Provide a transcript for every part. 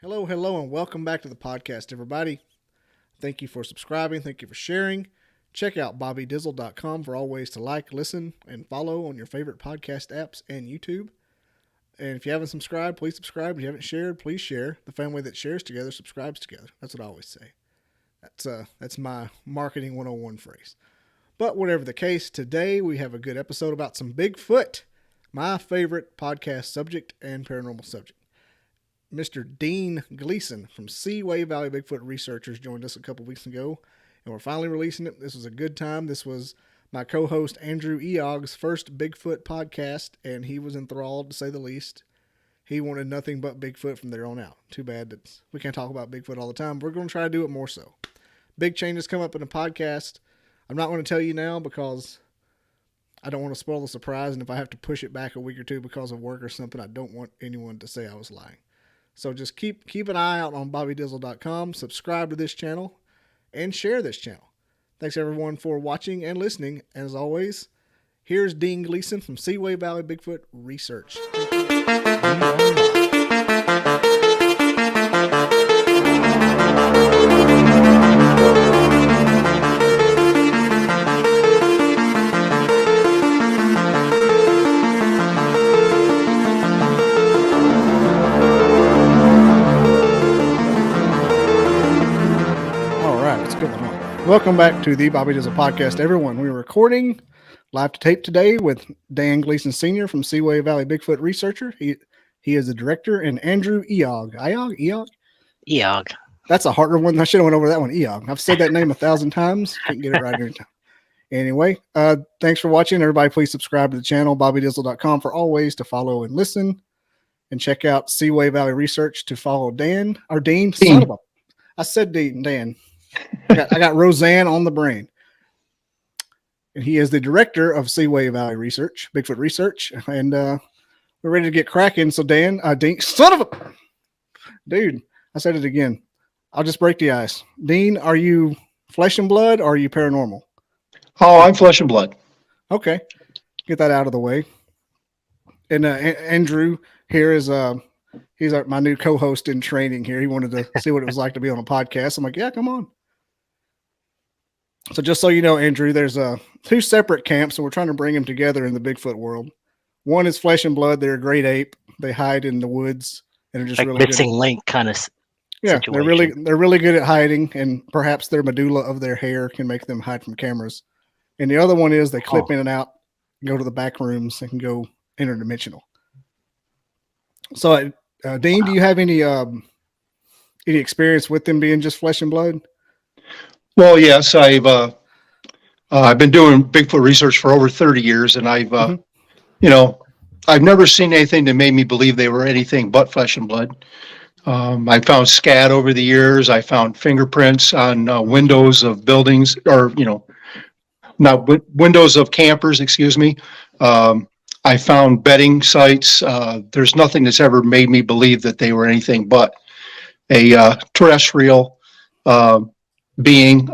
Hello, hello, and welcome back to the podcast, everybody. Thank you for subscribing. Thank you for sharing. Check out bobbydizzle.com for all ways to like, listen, and follow on your favorite podcast apps and YouTube. And if you haven't subscribed, please subscribe. If you haven't shared, please share. The family that shares together subscribes together. That's what I always say. That's my marketing 101 phrase. But whatever the case, today we have a good episode about some Bigfoot, my favorite podcast subject and paranormal subject. Mr. Dean Gleason from Seaway Valley Bigfoot Researchers joined us a couple weeks ago, and we're finally releasing it. This was a good time. This was my co-host Andrew Eog's first Bigfoot podcast, and he was enthralled, to say the least. He wanted nothing but Bigfoot from there on out. Too bad that we can't talk about Bigfoot all the time. We're going to try to do it more so. Big changes come up in the podcast. I'm not going to tell you now because I don't want to spoil the surprise, and if I have to push it back a week or two because of work or something, I don't want anyone to say I was lying. So just keep an eye out on bobbydizzle.com, subscribe to this channel, and share this channel. Thanks everyone for watching and listening. As always, here's Dean Gleason from Seaway Valley Bigfoot Research. Welcome back to the Bobby Dizzle podcast, everyone. We're recording live to tape today with Dan Gleason Sr. from Seaway Valley Bigfoot Researcher. He is the director, and Andrew Eog. Eog? That's a harder one. I should have went over that one. Eog. I've said that name 1,000 times. Couldn't get it right every time. Anyway, thanks for watching. Everybody, please subscribe to the channel, bobbydizzle.com, for all ways to follow and listen. And check out Seaway Valley Research to follow Dan. Or Dean. I said Dean. Dan. I got Roseanne on the brain. And he is the director of Seaway Valley Research, Bigfoot Research. And we're ready to get cracking. So Dean, son of a dude, I said it again. I'll just break the ice. Dean, are you flesh and blood or are you paranormal? Oh, I'm flesh and blood. Okay. Get that out of the way. And Andrew here is he's my new co-host in training here. He wanted to see what it was like to be on a podcast. I'm like, yeah, come on. So just so you know, Andrew, there's two separate camps, and we're trying to bring them together in the Bigfoot world. One is flesh and blood. They're a great ape. They hide in the woods and are just like really missing good. link kind of situation. They're really good at hiding, and perhaps their medulla of their hair can make them hide from cameras. And the other one is they clip in and out, go to the back rooms, and can go interdimensional. So, Dean, do you have any experience with them being just flesh and blood? Well, yes, I've been doing Bigfoot research for over 30 years, and I've never seen anything that made me believe they were anything but flesh and blood. I found scat over the years. I found fingerprints on windows of buildings, or windows of campers. Excuse me. I found bedding sites. There's nothing that's ever made me believe that they were anything but a terrestrial being.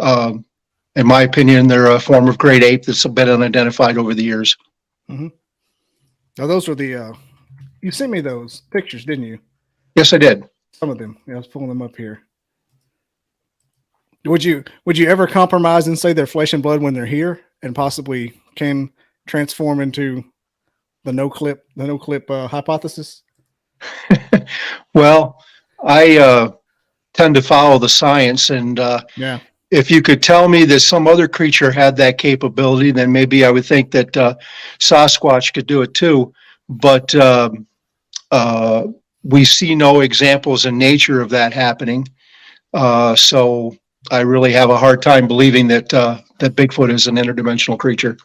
In my opinion, they're a form of great ape that's been unidentified over the years. Mm-hmm. Now, those were the you sent me those pictures, didn't you? Yes, I did. Some of them. Yeah, I was pulling them up here. Would you ever compromise and say they're flesh and blood when they're here, and possibly can transform into the Noclip hypothesis? Well, I tend to follow the science, and if you could tell me that some other creature had that capability, then maybe I would think that Sasquatch could do it too. But we see no examples in nature of that happening. So I really have a hard time believing that that Bigfoot is an interdimensional creature.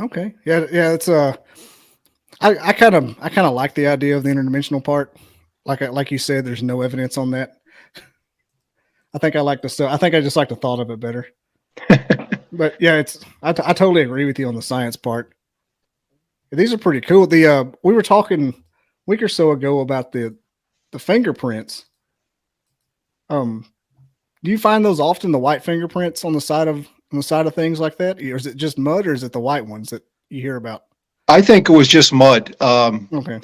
Okay. Yeah. It's I kind of like the idea of the interdimensional part. Like you said, there's no evidence on that. I think I just like the thought of it better. But yeah, I totally agree with you on the science part. These are pretty cool. We were talking a week or so ago about the fingerprints. Do you find those often, the white fingerprints on the side of things like that? Or is it just mud, or is it the white ones that you hear about? I think it was just mud. Okay.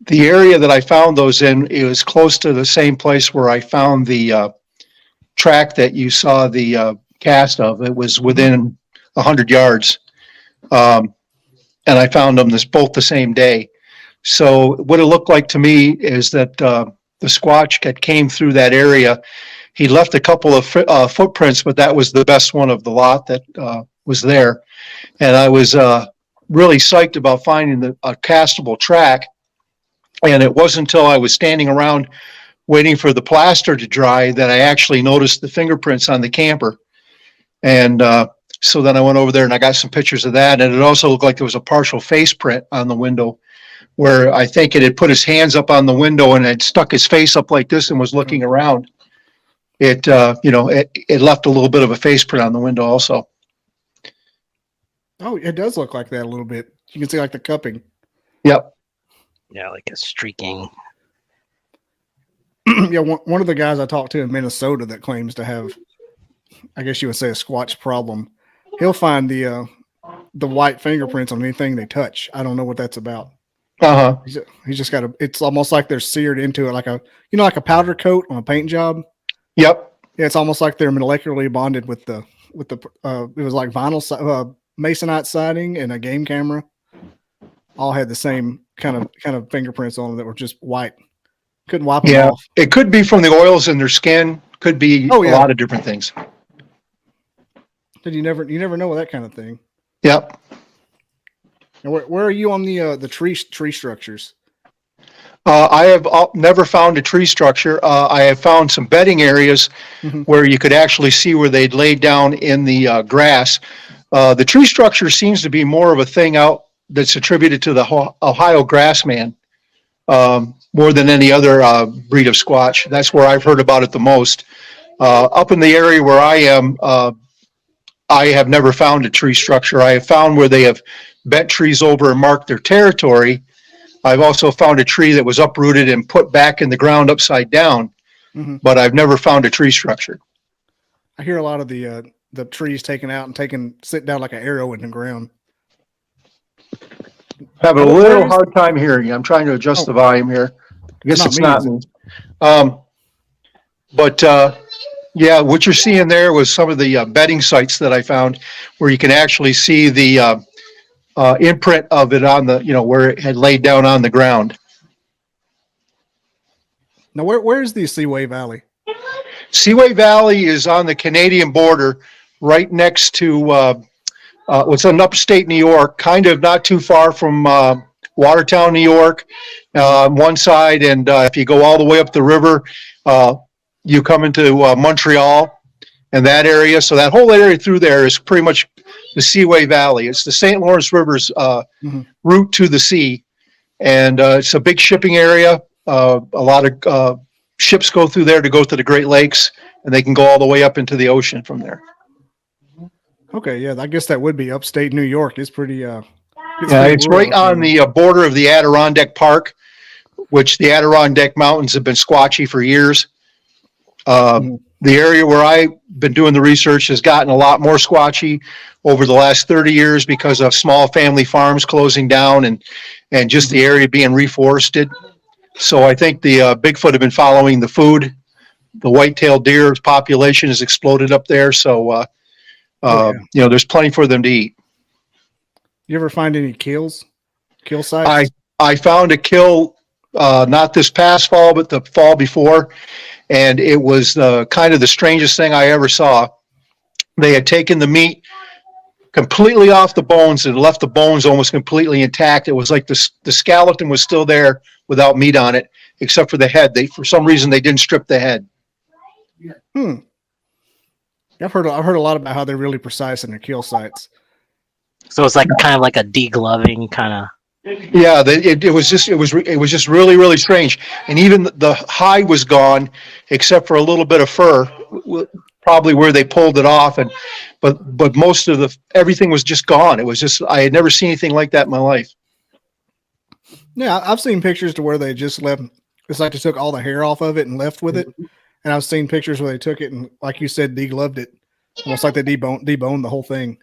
the area that I found those in, it was close to the same place where I found the track that you saw the cast of. It was within 100 yards. And I found them both the same day. So what it looked like to me is that the Squatch that came through that area, he left a couple of footprints, but that was the best one of the lot that was there. And I was really psyched about finding a castable track. And it wasn't until I was standing around waiting for the plaster to dry that I actually noticed the fingerprints on the camper. And so then I went over there and I got some pictures of that. And it also looked like there was a partial face print on the window where I think it had put his hands up on the window and had stuck his face up like this and was looking around. It left a little bit of a face print on the window also. Oh, it does look like that a little bit. You can see like the cupping. Yep. Yeah, like a streaking. Yeah, one of the guys I talked to in Minnesota that claims to have, I guess you would say, a Squatch problem. He'll find the white fingerprints on anything they touch. I don't know what that's about. Uh-huh. He's just got it's almost like they're seared into it, like like a powder coat on a paint job. Yep. Yeah, it's almost like they're molecularly bonded with the it was like vinyl masonite siding and a game camera. All had the same kind of fingerprints on them that were just white. Couldn't wipe them off. It could be from the oils in their skin. Could be a lot of different things. Did you never know that kind of thing? Yep. And where are you on the tree structures? I have never found a tree structure. I have found some bedding areas where you could actually see where they'd laid down in the grass. The tree structure seems to be more of a thing out that's attributed to the Ohio grassman more than any other breed of Squatch. That's where I've heard about it the most. Up in the area where I am, I have never found a tree structure. I have found where they have bent trees over and marked their territory. I've also found a tree that was uprooted and put back in the ground upside down, but I've never found a tree structure. I hear a lot of the trees taken out and sit down like an arrow in the ground. Having a little hard time hearing you. I'm trying to adjust the volume here. I guess it's not me. Yeah, what you're seeing there was some of the bedding sites that I found where you can actually see the imprint of it on the, where it had laid down on the ground. Now, where is the Seaway Valley? Seaway Valley is on the Canadian border, right next to what's in upstate New York, kind of not too far from Watertown, New York, one side. And if you go all the way up the river, you come into Montreal and that area. So that whole area through there is pretty much the Seaway Valley. It's the St. Lawrence River's route to the sea. And it's a big shipping area. A lot of ships go through there to go to the Great Lakes, and they can go all the way up into the ocean from there. Okay, yeah, I guess that would be upstate New York. It's pretty. It's right on the border of the Adirondack Park, which the Adirondack Mountains have been squatchy for years. The area where I've been doing the research has gotten a lot more squatchy over the last 30 years because of small family farms closing down and just the area being reforested. So I think the Bigfoot have been following the food. The white-tailed deer population has exploded up there. So, there's plenty for them to eat. You ever find any kill sites? I found a kill, not this past fall, but the fall before. And it was kind of the strangest thing I ever saw. They had taken the meat completely off the bones and left the bones almost completely intact. It was like the skeleton was still there without meat on it, except for the head. For some reason, they didn't strip the head. I've heard a lot about how they're really precise in their kill sites. So it's like kind of like a degloving kind of. Yeah, it was just really, really strange. And even the hide was gone, except for a little bit of fur, probably where they pulled it off. But most of everything was just gone. It was just, I had never seen anything like that in my life. Yeah, I've seen pictures to where they just left. It's like they took all the hair off of it and left with it. And I've seen pictures where they took it and, like you said, degloved it, almost like they deboned the whole thing.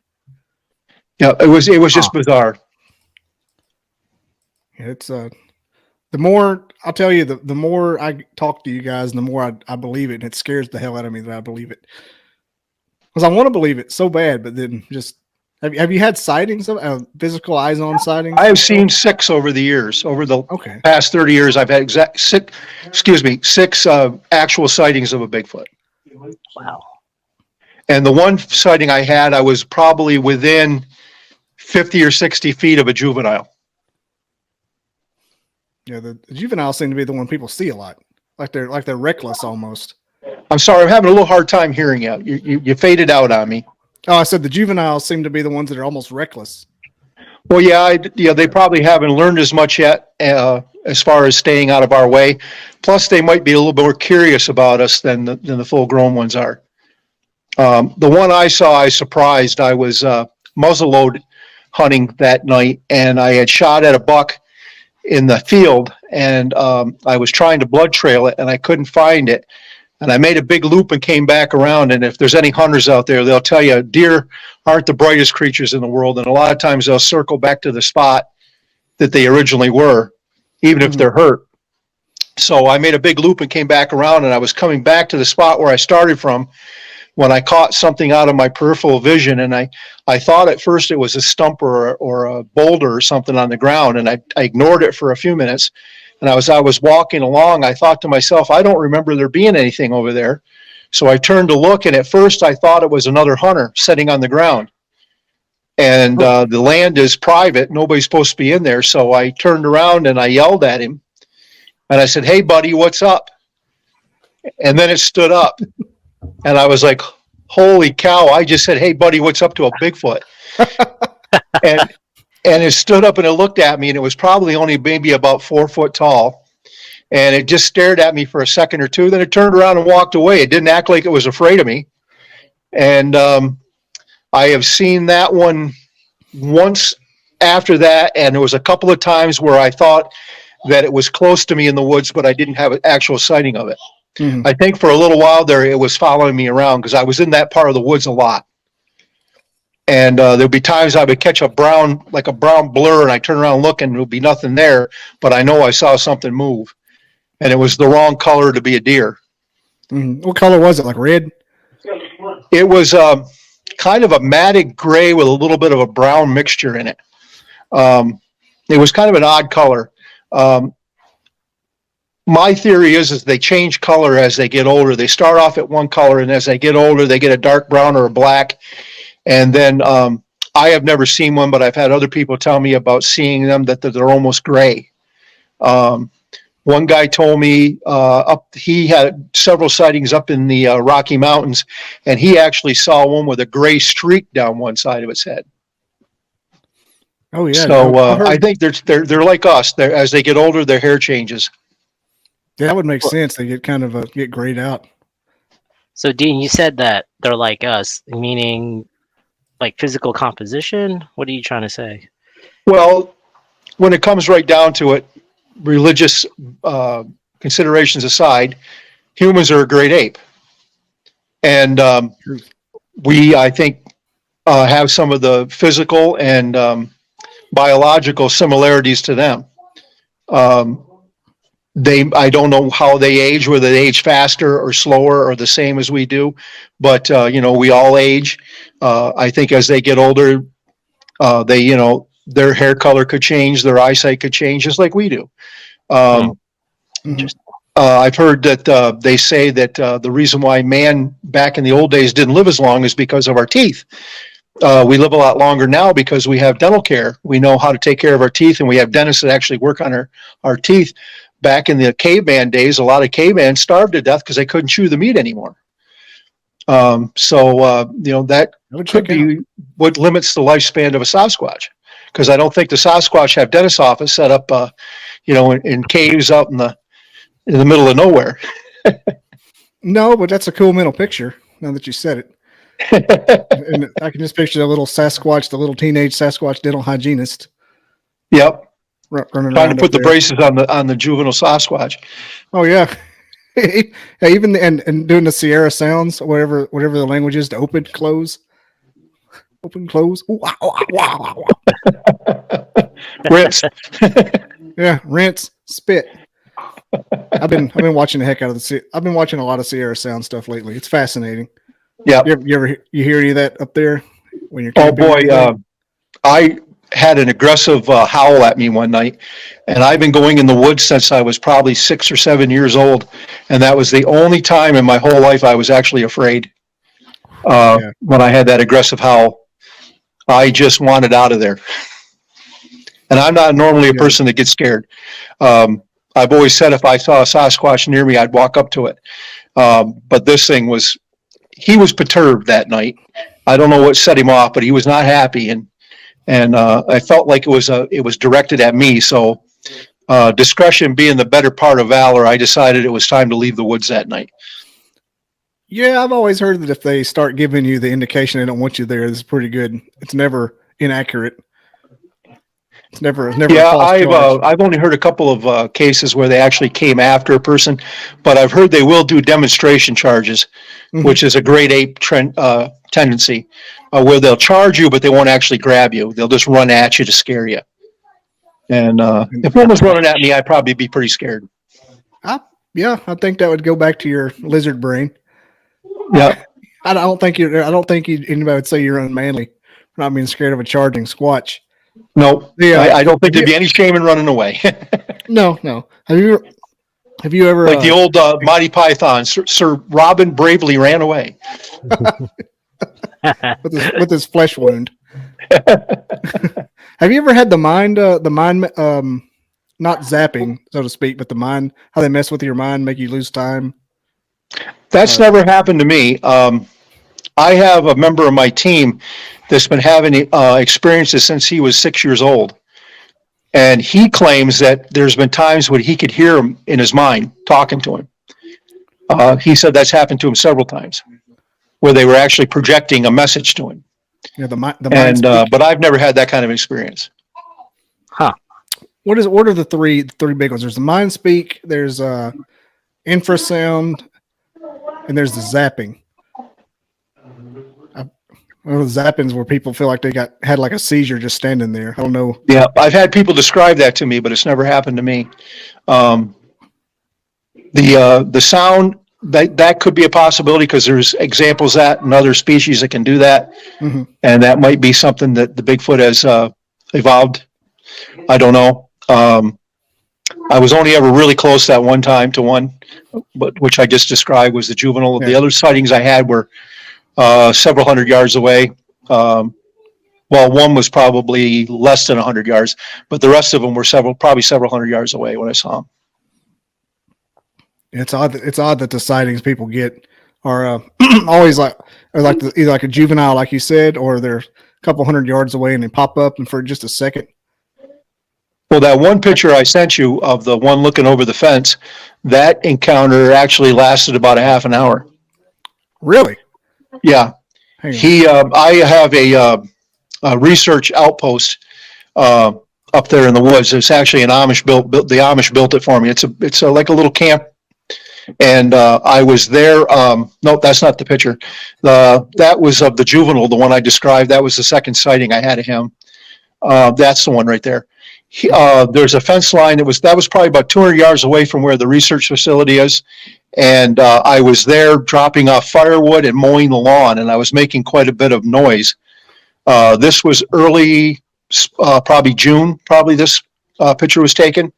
Yeah, it was just bizarre. It's The more I'll tell you, the more I talk to you guys, and the more I believe it, and it scares the hell out of me that I believe it. Because I want to believe it so bad, but then just have you had sightings of physical eyes on sightings? I have seen 6 over the years. Over the Okay. past 30 years, I've had six actual sightings of a Bigfoot. Wow. And the one sighting I had, I was probably within 50 or 60 feet of a juvenile. Yeah, the juveniles seem to be the one people see a lot. Like they're reckless almost. I'm sorry, I'm having a little hard time hearing you. You faded out on me. Oh, I said the juveniles seem to be the ones that are almost reckless. Well, yeah, they probably haven't learned as much yet as far as staying out of our way. Plus, they might be a little bit more curious about us than the full-grown ones are. The one I saw, I surprised. I was muzzleload hunting that night, and I had shot at a buck in the field, and I was trying to blood trail it, and I couldn't find it. And I made a big loop and came back around. And if there's any hunters out there, they'll tell you deer aren't the brightest creatures in the world. And a lot of times they'll circle back to the spot that they originally were, even if they're hurt. So I made a big loop and came back around, and I was coming back to the spot where I started from when I caught something out of my peripheral vision. And I thought at first it was a stump or a boulder or something on the ground. And I ignored it for a few minutes. And as I was walking along, I thought to myself, I don't remember there being anything over there. So I turned to look, and at first I thought it was another hunter sitting on the ground. And the land is private. Nobody's supposed to be in there. So I turned around and I yelled at him. And I said, "Hey, buddy, what's up?" And then it stood up. And I was like, holy cow, I just said, "Hey, buddy, what's up?" to a Bigfoot. And it stood up and it looked at me, and it was probably only maybe about 4 foot tall. And it just stared at me for a second or two. Then it turned around and walked away. It didn't act like it was afraid of me. And I have seen that one once after that. And there was a couple of times where I thought that it was close to me in the woods, but I didn't have an actual sighting of it. Mm-hmm. I think for a little while there, it was following me around because I was in that part of the woods a lot. And there'd be times I would catch a brown blur, and I turn around and look, and there'll be nothing there, but I know I saw something move, and it was the wrong color to be a deer. What color was it? Like red? It was kind of a matted gray with a little bit of a brown mixture in it. It was kind of an odd color. My theory is they change color as they get older. They start off at one color, and as they get older, they get a dark brown or a black. And then I have never seen one, but I've had other people tell me about seeing them that they're almost gray. One guy told me he had several sightings up in the Rocky Mountains, and he actually saw one with a gray streak down one side of its head. Oh yeah. So I think they're like us. As they get older, their hair changes. Yeah, that would make sense. They get kind of get grayed out. So Dean, you said that they're like us, meaning like physical composition? What are you trying to say? Well, when it comes right down to it, religious considerations aside, humans are a great ape. And we, I think, have some of the physical and biological similarities to them. I don't know how they age, whether they age faster or slower or the same as we do, but we all age. I think as they get older, their hair color could change, their eyesight could change, just like we do. I've heard that they say that the reason why man back in the old days didn't live as long is because of our teeth. We live a lot longer now because we have dental care. We know how to take care of our teeth, and we have dentists that actually work on our teeth. Back in the caveman days, a lot of cavemen starved to death because they couldn't chew the meat anymore. That could be what limits the lifespan of a Sasquatch, because I don't think the Sasquatch have dentist office set up, in caves out in the middle of nowhere. No, but that's a cool mental picture. Now that you said it, and I can just picture the little Sasquatch, the little teenage Sasquatch dental hygienist. Yep. Trying to put the braces on the juvenile Sasquatch. Oh yeah. Even and doing the Sierra sounds, whatever the language is, to open, close. Ooh, wow, wow, wow, wow. Rips. Yeah, rinse, spit. I've been watching the heck out of I've been watching a lot of Sierra Sound stuff lately. It's fascinating. Yeah. You hear any of that up there when you're Oh camping? boy, I had an aggressive howl at me one night, and I've been going in the woods since I was probably 6 or 7 years old, and that was the only time in my whole life I was actually afraid. When I had that aggressive howl, I just wanted out of there. And I'm not normally a person that gets scared. I've always said if I saw a Sasquatch near me, I'd walk up to it. But this thing he was perturbed that night. I don't know what set him off, but he was not happy. And I felt like it was directed at me. So discretion being the better part of valor, I decided it was time to leave the woods that night. Yeah, I've always heard that if they start giving you the indication they don't want you there, it's pretty good. It's never inaccurate. It's never. Yeah, I've only heard a couple of cases where they actually came after a person, but I've heard they will do demonstration charges, which is a grade 8 tendency, where they'll charge you, but they won't actually grab you. They'll just run at you to scare you. And if one was running at me, I'd probably be pretty scared. Yeah, I think that would go back to your lizard brain. Yeah, I don't think anybody would say you're unmanly for not being scared of a charging Squatch. No, I don't think there'd be any shame in running away. No. Have you ever like the old Monty Python? Sir Robin bravely ran away with his flesh wound. Have you ever had the mind, not zapping, so to speak, but the mind, how they mess with your mind, make you lose time? That's never happened to me. I have a member of my team that's been having experiences since he was 6 years old. And he claims that there's been times when he could hear him in his mind talking to him. He said that's happened to him several times, where they were actually projecting a message to him. Yeah, the mind. But I've never had that kind of experience. Huh. What are the three big ones? There's the mind speak, there's infrasound, and there's the zapping. The zapping's where people feel like they had like a seizure just standing there. I don't know. Yeah, I've had people describe that to me, but it's never happened to me. The sound that could be a possibility because there's examples that in other species that can do that, and that might be something that the Bigfoot has evolved. I don't know. I was only ever really close that one time to one, but which I just described was the juvenile. Yeah. The other sightings I had were several hundred yards away. Well, one was probably less than 100 yards, but the rest of them were probably several hundred yards away when I saw them. It's odd that the sightings people get are always either like a juvenile, like you said, or they're a couple hundred yards away and they pop up and for just a second. Well, that one picture I sent you of the one looking over the fence, that encounter actually lasted about a half an hour. Really? Yeah. I have a research outpost up there in the woods. It's actually an Amish built. The Amish built it for me. It's like a little camp, and I was there. No, that's not the picture. That was of the juvenile, the one I described. That was the second sighting I had of him. That's the one right there. There's a fence line that was probably about 200 yards away from where the research facility is. And I was there dropping off firewood and mowing the lawn, and I was making quite a bit of noise. This was early, probably June, this picture was taken.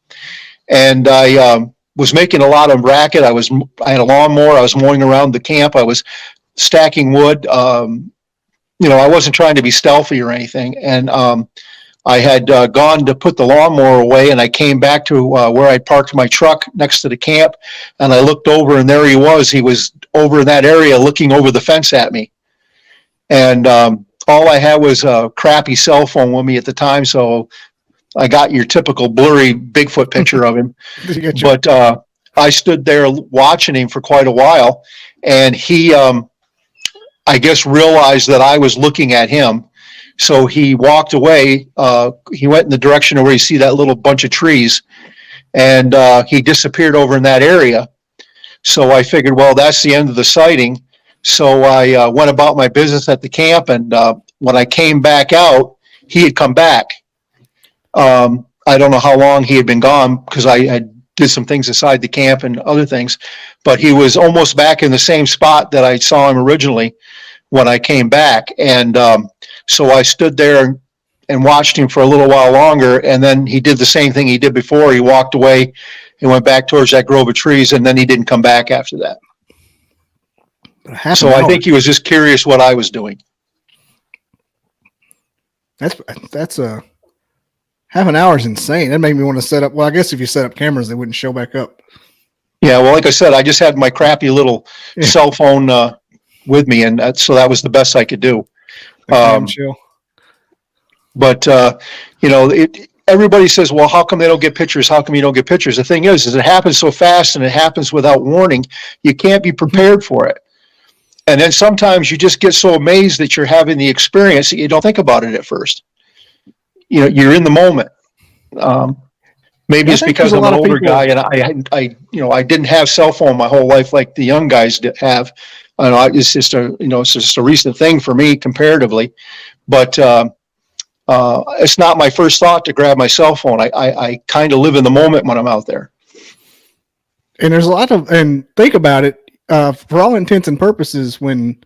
And I was making a lot of racket. I had a lawnmower. I was mowing around the camp. I was stacking wood. I wasn't trying to be stealthy or anything. And I had gone to put the lawnmower away, and I came back to where I parked my truck next to the camp, and I looked over, and there he was. He was over in that area looking over the fence at me. And all I had was a crappy cell phone with me at the time, so I got your typical blurry Bigfoot picture of him. But I stood there watching him for quite a while, and he, I guess, realized that I was looking at him. So he walked away. He went in the direction of where you see that little bunch of trees, and he disappeared over in that area. So I figured, well, that's the end of the sighting. So I went about my business at the camp, and when I came back out, he had come back. I don't know how long he had been gone because I had did some things inside the camp and other things, but he was almost back in the same spot that I saw him originally when I came back. And so I stood there and watched him for a little while longer. And then he did the same thing he did before. He walked away and went back towards that grove of trees, and then he didn't come back after that. So I think he was just curious what I was doing. That's a half an hour is insane. That made me want to set up. Well, I guess if you set up cameras, they wouldn't show back up. Yeah, well, like I said, I just had my crappy little cell phone with me, and so that was the best I could do. But everybody says, "Well, how come they don't get pictures? How come you don't get pictures?" The thing is it happens so fast and it happens without warning. You can't be prepared for it. And then sometimes you just get so amazed that you're having the experience that you don't think about it at first. You're in the moment. Maybe it's because I'm an older guy and I didn't have cell phone my whole life like the young guys have. It's just a recent thing for me comparatively, but it's not my first thought to grab my cell phone. I kind of live in the moment when I'm out there. And there's and think about it, for all intents and purposes, when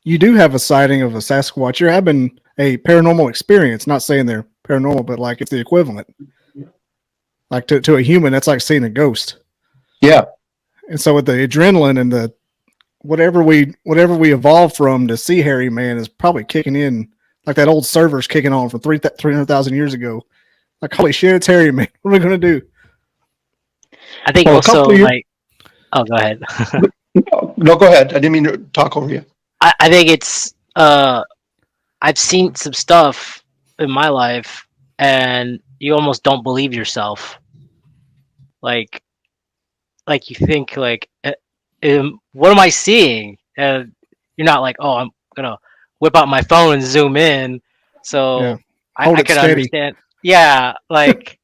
you do have a sighting of a Sasquatch, you're having a paranormal experience. Not saying they're paranormal, but like it's the equivalent. Like to a human, that's like seeing a ghost. Yeah. And so with the adrenaline and the whatever we evolved from to see hairy man is probably kicking in, like that old server's kicking on from 300,000 years ago. Like, holy shit, it's hairy man. What are we going to do? I think also like, oh, go ahead. No, go ahead. I didn't mean to talk over you. I think it's, I've seen some stuff in my life and you almost don't believe yourself. Like you think like, what am I seeing? And you're not like, oh, I'm going to whip out my phone and zoom in. So I could understand. Yeah. Like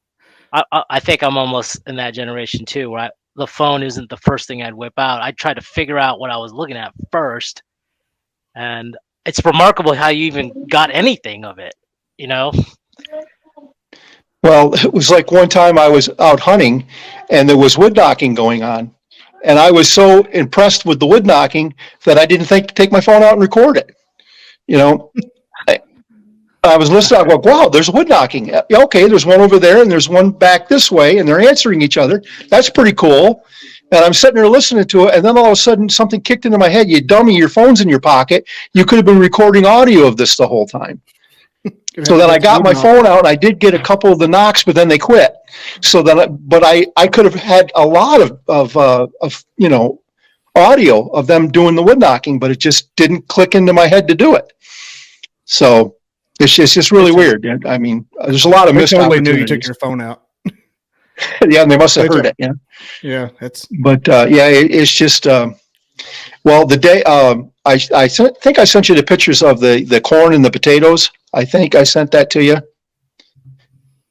I think I'm almost in that generation too, where the phone isn't the first thing I'd whip out. I'd try to figure out what I was looking at first. And it's remarkable how you even got anything of it, Well, it was like one time I was out hunting and there was wood knocking going on. And I was so impressed with the wood knocking that I didn't think to take my phone out and record it. I was listening. I go, wow, there's wood knocking. Yeah, okay, there's one over there and there's one back this way and they're answering each other. That's pretty cool. And I'm sitting there listening to it. And then all of a sudden something kicked into my head. You dummy, your phone's in your pocket. You could have been recording audio of this the whole time. So then I got my phone out and I did get a couple of the knocks, but then they quit. So then, but I could have had a lot of audio of them doing the wood knocking, but it just didn't click into my head to do it. So it's just really weird. I mean, there's a lot of missed opportunities. Knew you took your phone out. Yeah, and they must have heard it. Yeah. Yeah, that's. But it's just. Well, the day I think I sent you the pictures of the corn and the potatoes. I think I sent that to you.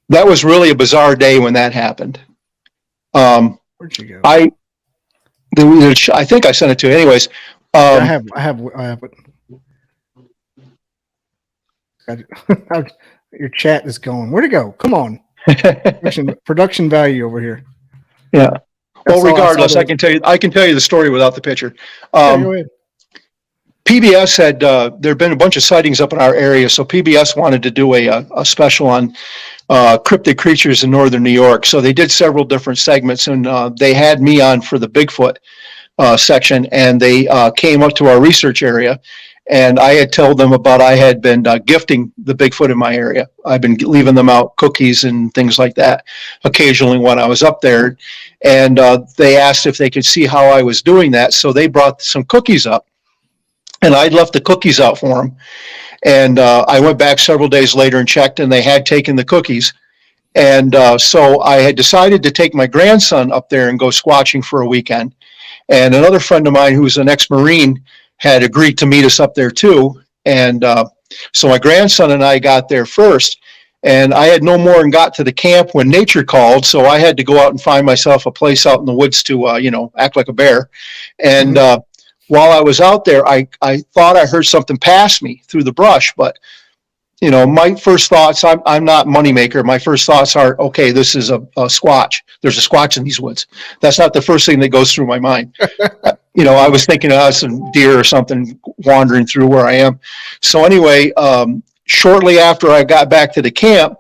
That was really a bizarre day when that happened. Where'd you go? I think I sent it to you. Anyways, I have it. Your chat is going. Where'd it go? Come on. Production value over here. Yeah. Well, regardless, I can tell you the story without the picture. Go ahead. PBS had there'd been a bunch of sightings up in our area, so PBS wanted to do a special on cryptid creatures in northern New York. So they did several different segments, and they had me on for the Bigfoot section, and they came up to our research area, and I had told them about I had been gifting the Bigfoot in my area. I've been leaving them out cookies and things like that occasionally when I was up there, and they asked if they could see how I was doing that, so they brought some cookies up. And I'd left the cookies out for them. And I went back several days later and checked, and they had taken the cookies. And so I had decided to take my grandson up there and go squatching for a weekend. And another friend of mine who's an ex-Marine had agreed to meet us up there too. And so my grandson and I got there first. And I had no more and got to the camp when nature called. So I had to go out and find myself a place out in the woods to, act like a bear. And while I was out there, I thought I heard something pass me through the brush, but my first thoughts, I'm not moneymaker. My first thoughts are, okay, this is a Squatch. There's a Squatch in these woods. That's not the first thing that goes through my mind. I was thinking of us and deer or something wandering through where I am. So anyway, shortly after I got back to the camp,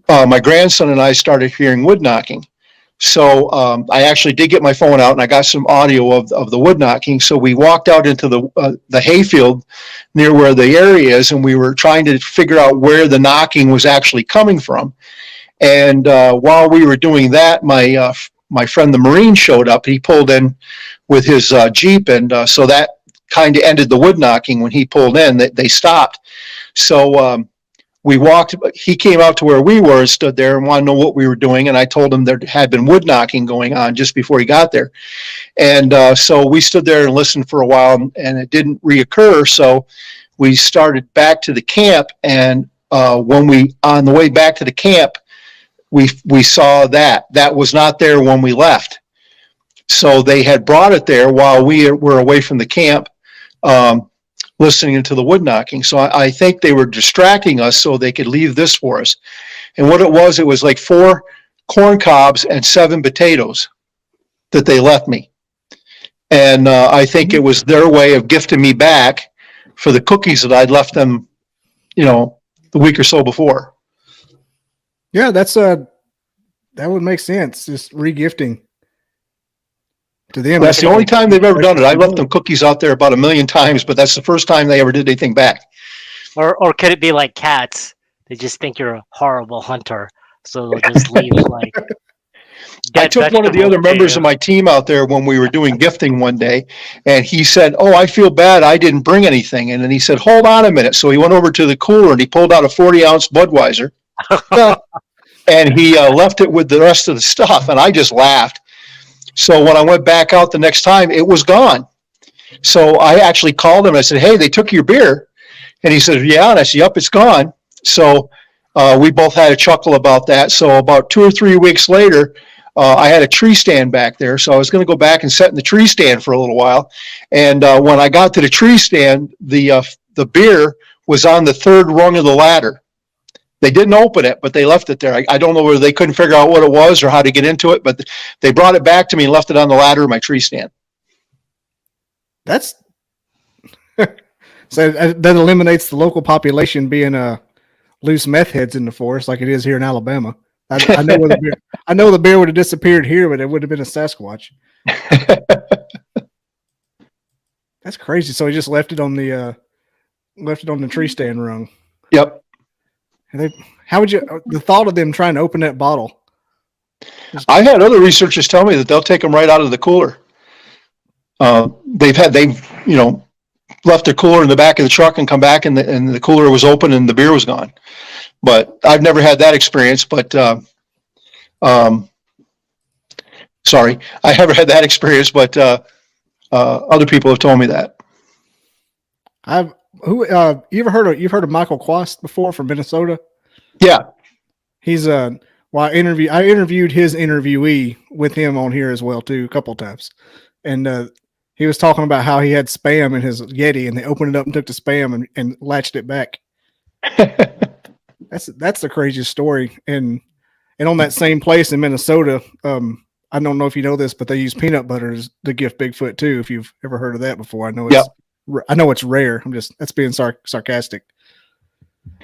my grandson and I started hearing wood knocking. So I actually did get my phone out and I got some audio of the wood knocking. So we walked out into the hayfield near where the area is, and we were trying to figure out where the knocking was actually coming from. And while we were doing that, my friend the Marine showed up. He pulled in with his Jeep, and so that kind of ended the wood knocking. When he pulled in, they stopped. So we walked, he came out to where we were and stood there and wanted to know what we were doing. And I told him there had been wood knocking going on just before he got there. And so we stood there and listened for a while, and it didn't reoccur. So we started back to the camp. And when on the way back to the camp, we saw that was not there when we left. So they had brought it there while we were away from the camp, listening to the wood knocking. So I think they were distracting us so they could leave this for us. And what it was like 4 corn cobs and 7 potatoes that they left me. And I think it was their way of gifting me back for the cookies that I'd left them, the week or so before. Yeah, that would make sense. Just regifting to them. That's the only time they've ever done it. I left them cookies out there about 1 million times, but that's the first time they ever did anything back. Or could it be like cats? They just think you're a horrible hunter, so they'll just leave like. I took one of the other members of my team out there when we were doing gifting one day, and he said, "Oh, I feel bad. I didn't bring anything." And then he said, "Hold on a minute." So he went over to the cooler and he pulled out a 40-ounce Budweiser, and he left it with the rest of the stuff. And I just laughed. So when I went back out the next time, it was gone. So I actually called him and I said, "Hey, they took your beer." And he said, "Yeah." And I said, "Yep, it's gone." So we both had a chuckle about that. So about 2 or 3 weeks later, I had a tree stand back there. So I was going to go back and sit in the tree stand for a little while. And when I got to the tree stand, the beer was on the 3rd rung of the ladder. They didn't open it, but they left it there. I don't know whether they couldn't figure out what it was or how to get into it, but they brought it back to me and left it on the ladder of my tree stand. That's so that eliminates the local population being loose meth heads in the forest like it is here in Alabama. I know where the bear would have disappeared here, but it would have been a Sasquatch. That's crazy. So he just left it on the tree stand rung. Yep. And how would you? The thought of them trying to open that bottle. I had other researchers tell me that they'll take them right out of the cooler. They've left their cooler in the back of the truck and come back and the cooler was open and the beer was gone. But I've never had that experience. But sorry, I haven't had that experience. But other people have told me that. You've heard of Michael Quast before from Minnesota? Yeah. He's I interviewed his interviewee with him on here as well too a couple of times. And he was talking about how he had spam in his Yeti and they opened it up and took the spam and latched it back. That's the craziest story. And on that same place in Minnesota, I don't know if you know this, but they use peanut butter to gift Bigfoot too. If you've ever heard of that before, I know it's rare. That's being sarcastic.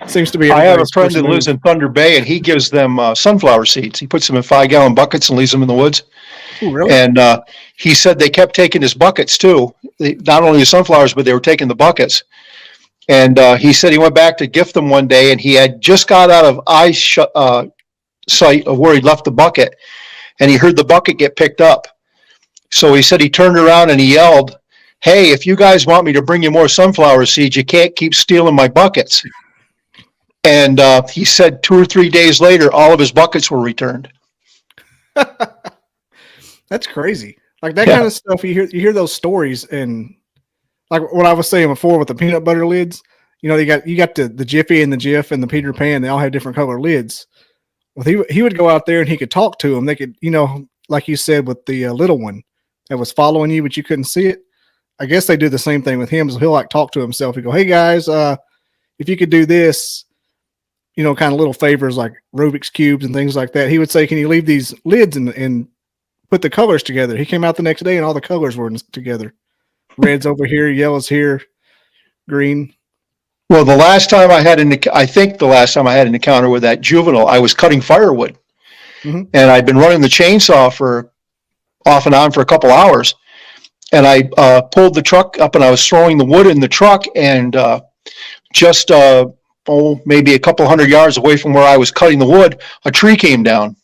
Seems to be. I have a friend that lives in Thunder Bay, and he gives them sunflower seeds. He puts them in 5-gallon buckets and leaves them in the woods. Ooh, really? And he said they kept taking his buckets too. Not only the sunflowers, but they were taking the buckets. And he said he went back to gift them one day, and he had just got out of sight of where he left the bucket, and he heard the bucket get picked up. So he said he turned around and he yelled, "Hey, if you guys want me to bring you more sunflower seeds, you can't keep stealing my buckets." And he said 2 or 3 days later, all of his buckets were returned. That's crazy. Like that kind of stuff. You hear those stories, and like what I was saying before with the peanut butter lids. You got the Jiffy and the Jif and the Peter Pan. They all have different color lids. Well, he would go out there and he could talk to them. They could, like you said with the little one that was following you, but you couldn't see it. I guess they do the same thing with him. So he'll like talk to himself. He go, "Hey guys, if you could do this, you know, kind of little favors like Rubik's cubes and things like that, he would say, can you leave these lids and put the colors together? He came out the next day and all the colors were together. Red's over here, yellow's here, green. Well, I think the last time I had an encounter with that juvenile, I was cutting firewood, and I'd been running the chainsaw for off and on for a couple hours, and I pulled the truck up and I was throwing the wood in the truck, and just maybe a couple hundred yards away from where I was cutting the wood, a tree came down,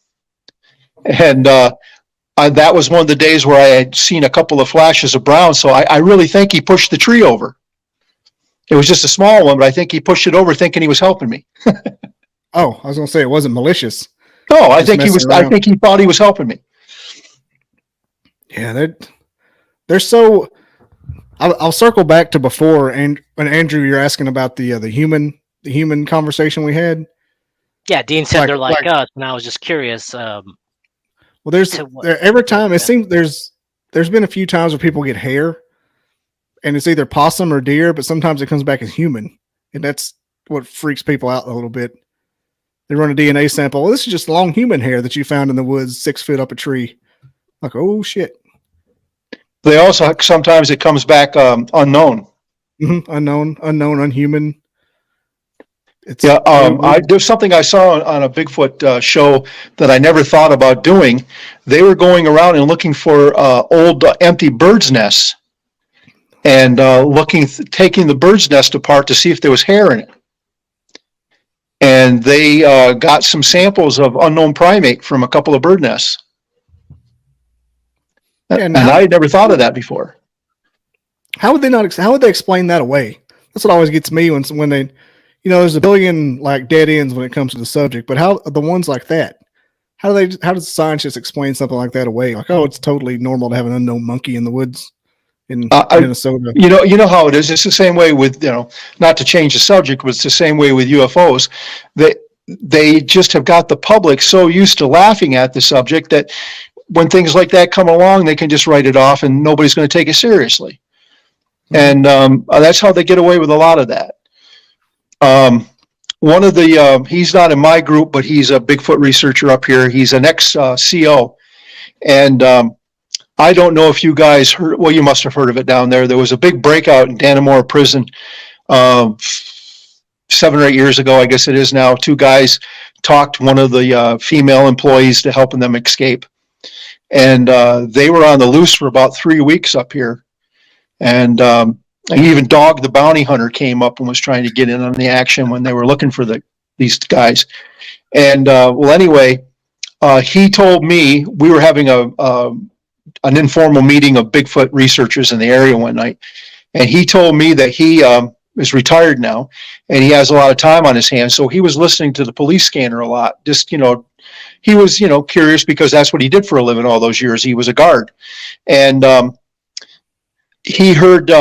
and that was one of the days where I had seen a couple of flashes of brown. So I really think he pushed the tree over. It was just a small one, but I think he pushed it over thinking he was helping me. Oh, I was going to say it wasn't malicious. No, I think he was. Around. I think he thought he was helping me. Yeah, they're so. I'll circle back to before, and when Andrew, you're asking about the human conversation we had. Yeah, Dean said they're like us, and I was just curious. Well, every time it seems there's been a few times where people get hair, and it's either possum or deer, but sometimes it comes back as human, and that's what freaks people out a little bit. They run a DNA sample. Well, this is just long human hair that you found in the woods 6 feet up a tree. Like, oh shit. They also sometimes it comes back unknown. Mm-hmm. Unknown, unhuman. There's something I saw on a Bigfoot show that I never thought about doing. They were going around and looking for old empty birds' nests and taking the bird's nest apart to see if there was hair in it. And they got some samples of unknown primate from a couple of bird nests. And I had never thought of that before. How would they explain that away? That's what always gets me when they, you know, there's a billion like dead ends when it comes to the subject, but how the ones like that, how does scientists explain something like that away? Like, oh, it's totally normal to have an unknown monkey in the woods in Minnesota. You know how it is. It's the same way with, you know, not to change the subject, but it's the same way with UFOs. They just have got the public so used to laughing at the subject that when things like that come along, they can just write it off and nobody's going to take it seriously. And that's how they get away with a lot of that. One of the, he's not in my group, but he's a Bigfoot researcher up here. He's an ex-CO. And I don't know if you guys heard, well, you must have heard of it down there. There was a big breakout in Dannemora prison 7 or 8 years ago, I guess it is now. 2 guys talked one of the female employees to helping them escape. And they were on the loose for about 3 weeks up here. And even Dog the bounty hunter came up and was trying to get in on the action when they were looking for these guys. And well, anyway, he told me, we were having an informal meeting of Bigfoot researchers in the area one night, and he told me that he is retired now and he has a lot of time on his hands, so he was listening to the police scanner a lot. Just, you know, he was, you know, curious because that's what he did for a living all those years. He was a guard. And he heard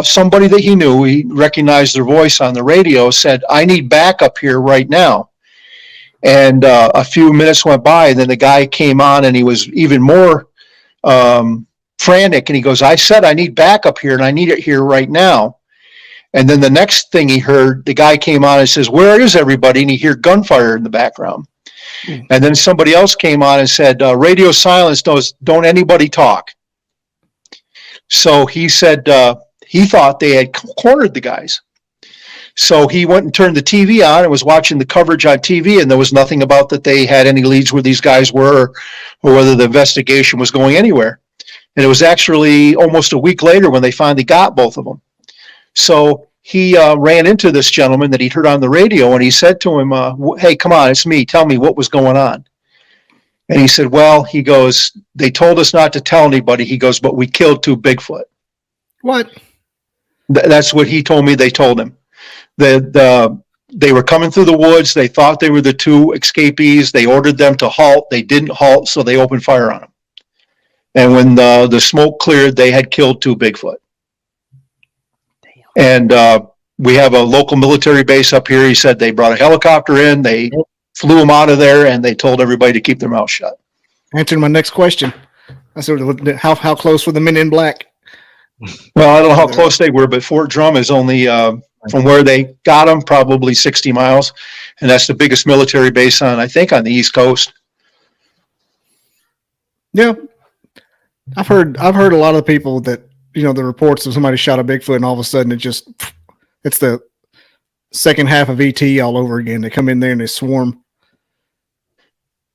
somebody that he knew, he recognized their voice on the radio, said, "I need backup here right now." And a few minutes went by, and then the guy came on and he was even more frantic. And he goes, "I said I need backup here and I need it here right now." And then the next thing he heard, the guy came on and says, "Where is everybody?" And he heard gunfire in the background. And then somebody else came on and said, "Radio silence, don't anybody talk." So he said he thought they had cornered the guys. So he went and turned the TV on and was watching the coverage on TV, and there was nothing about that they had any leads where these guys were or whether the investigation was going anywhere. And it was actually almost a week later when they finally got both of them. So he ran into this gentleman that he'd heard on the radio, and he said to him, "Hey, come on, it's me. Tell me what was going on." And he said, "Well," he goes, "they told us not to tell anybody." He goes, "But we killed 2 Bigfoot." What? That's what he told me they told him. They were coming through the woods. They thought they were the 2 escapees. They ordered them to halt. They didn't halt, so they opened fire on them. And when the smoke cleared, they had killed 2 Bigfoot. And we have a local military base up here. He said they brought a helicopter in. They flew them out of there, and they told everybody to keep their mouth shut. Answering my next question. I said, how close were the men in black? Well, I don't know how close they were, but Fort Drum is only, I from where they got them, probably 60 miles. And that's the biggest military base I think, on the East Coast. Yeah. I've heard a lot of the people that, the reports of somebody shot a Bigfoot and all of a sudden it's the second half of ET all over again. They come in there and they swarm.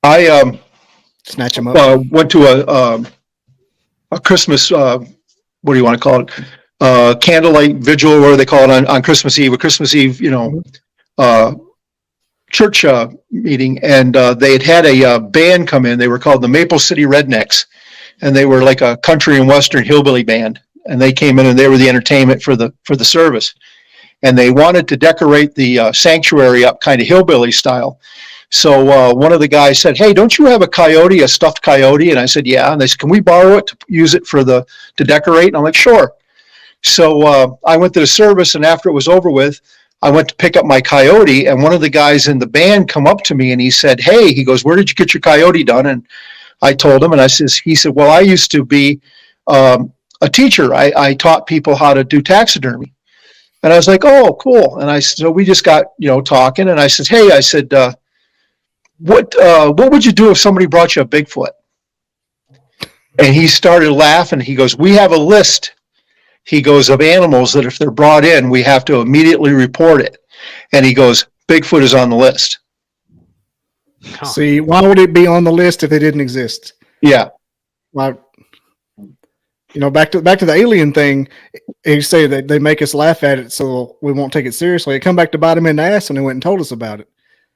I snatch them up. Went to a Christmas, what do you want to call it? Candlelight Vigil, or they call it on Christmas Eve. A Christmas Eve, church meeting, and they had a band come in. They were called the Maple City Rednecks, and they were like a country and western hillbilly band. And they came in and they were the entertainment for the service. And they wanted to decorate the sanctuary up kind of hillbilly style. So one of the guys said, "Hey, don't you have a stuffed coyote?" And I said, "Yeah." And they said, "Can we borrow it to use it to decorate?" And I'm like, "Sure." So I went to the service, and after it was over with, I went to pick up my coyote, and one of the guys in the band come up to me and he said, "Hey," he goes, "where did you get your coyote done?" And I told him, and he said, "Well, I used to be a teacher. I taught people how to do taxidermy." And I was like, "Oh, cool." And so we just got, talking, and I said, "Hey," I said, what would you do if somebody brought you a Bigfoot?" And he started laughing. He goes, "We have a list," he goes, "of animals that if they're brought in, we have to immediately report it." And he goes, "Bigfoot is on the list." See, why would it be on the list if it didn't exist? Yeah. Why? Back to the alien thing. You say that they make us laugh at it, so we won't take it seriously. It come back to bite them in the ass, and they went and told us about it.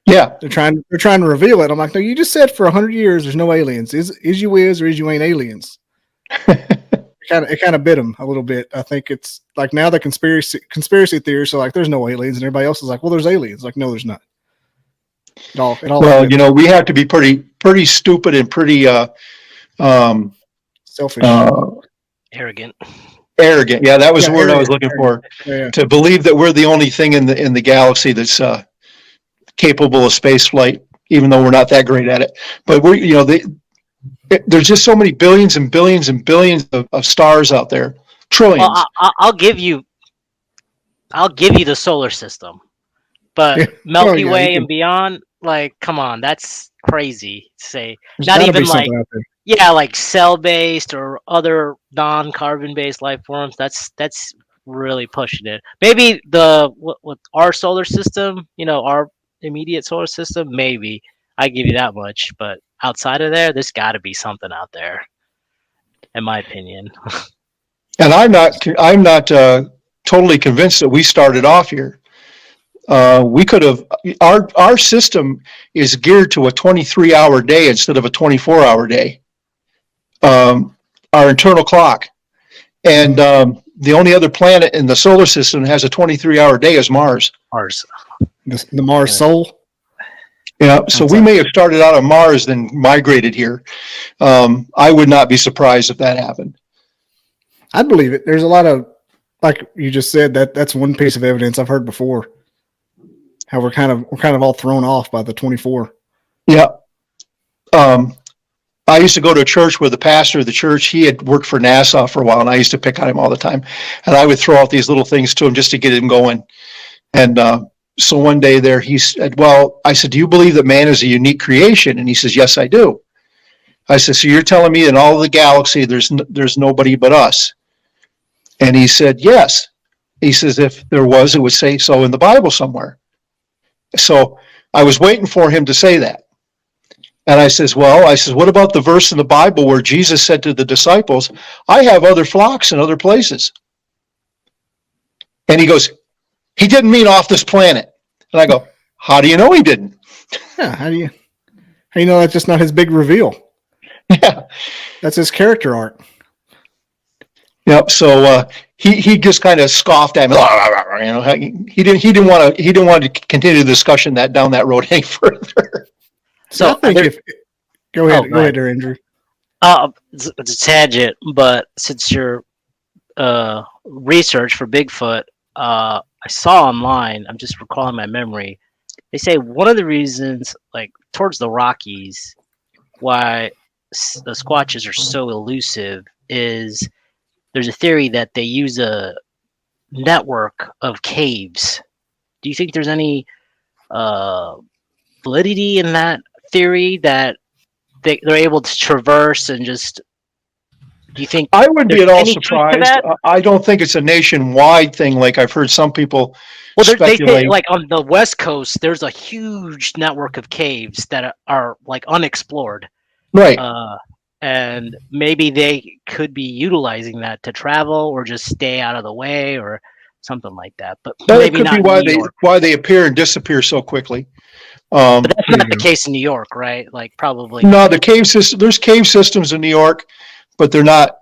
Yeah, they're trying to reveal it. I'm like, no, you just said for 100 years there's no aliens. Is you or is you ain't aliens? It kind of bit them a little bit. I think it's like now the conspiracy theorists are like, there's no aliens, and everybody else is like, well, there's aliens. Like, no, there's not. Well, we have to be pretty stupid and pretty selfish, arrogant. Arrogant. Yeah, that was the word I was looking for. Yeah. To believe that we're the only thing in the galaxy that's capable of space flight, even though we're not that great at it. But there's just so many billions and billions and billions of stars out there, trillions. Well, I'll give you the solar system, but Milky Way and beyond, like, come on, that's crazy to say. Not even like, like cell-based or other non-carbon-based life forms. That's really pushing it. Maybe with our solar system, our immediate solar system, maybe I give you that much, but outside of there's got to be something out there, in my opinion. And I'm not totally convinced that we started off here. We could have. Our system is geared to a 23-hour day instead of a 24-hour day. Our internal clock, and the only other planet in the solar system that has a 23-hour day is Mars. The Mars Sol. Yeah, so we may have started out on Mars, then migrated here. I would not be surprised if that happened. I believe it. There's a lot of, like you just said, that's one piece of evidence I've heard before. How we're kind of all thrown off by the 24. Yeah. I used to go to a church where the pastor of the church, he had worked for NASA for a while, and I used to pick on him all the time. And I would throw out these little things to him just to get him going. And so one day there, he said, "Well," I said, "do you believe that man is a unique creation?" And he says, "Yes, I do." I said, "So you're telling me in all of the galaxy, there's nobody but us?" And he said, "Yes." He says, "If there was, it would say so in the Bible somewhere." So I was waiting for him to say that. And I says, what about the verse in the Bible where Jesus said to the disciples, "I have other flocks in other places"? And he goes, "He didn't mean off this planet." And I go, "How do you know he didn't?" Yeah, how do you know that's just not his big reveal? Yeah. That's his character arc. Yep. So he just kind of scoffed at me. He didn't want to continue the discussion down that road any further. So I think go ahead, Andrew. It's a tangent, but since your research for Bigfoot, I saw online, I'm just recalling my memory, they say one of the reasons, like towards the Rockies, why the Squatches are so elusive is there's a theory that they use network of caves. Do you think there's any validity in that theory that they're able to traverse and just? Do you think I wouldn't be there's at all any truth to surprised. that? I don't think it's a nationwide thing like I've heard some people Well, they say speculate. like on the West Coast, there's a huge network of caves that are like unexplored, Right. and maybe they could be utilizing that to travel or just stay out of the way or something like that. But That maybe could not be in New York. why they appear and disappear so quickly. But that's not the case in New York, right? Like probably. No, the cave system. There's cave systems in New York, but they're not,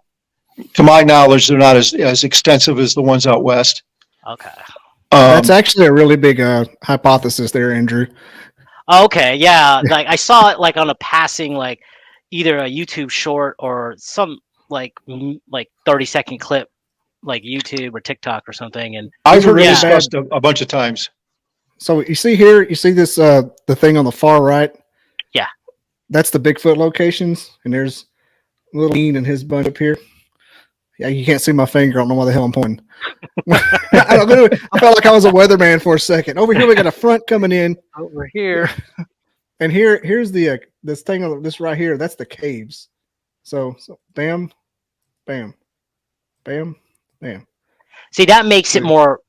to my knowledge, they're not as extensive as the ones out west. Okay. That's actually a really big hypothesis there, Andrew. Okay, yeah. Like I saw it like on a passing, like either a YouTube short or some like 30-second clip, like YouTube or TikTok or something. And I've heard really it discussed a bunch of times. So you see here, you see this the thing on the far right? Yeah. That's the Bigfoot locations, and there's little Dean and his bunch up here. Yeah, you can't see my finger. I don't know why the hell I'm pointing. I felt like I was a weatherman for a second. Over here, we got a front coming in. over here. And here's the this thing on this right here. That's the caves. So bam, bam, bam, bam. See, that makes it more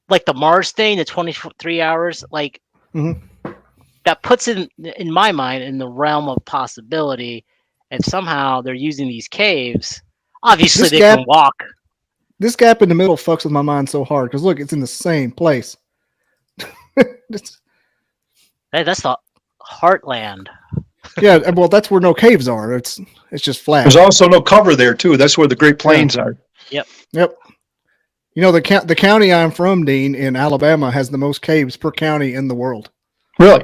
like the Mars thing, the 23 hours. Like that puts it in my mind in the realm of possibility. And somehow they're using these caves. Obviously, they can walk. This gap in the middle fucks with my mind so hard because look, it's in the same place. Hey, that's the heartland. Yeah, well, that's where no caves are. It's just flat. There's also no cover there too. That's where the Great Plains are. Yep. You know, the county I'm from, Dean, in Alabama, has the most caves per county in the world. Really?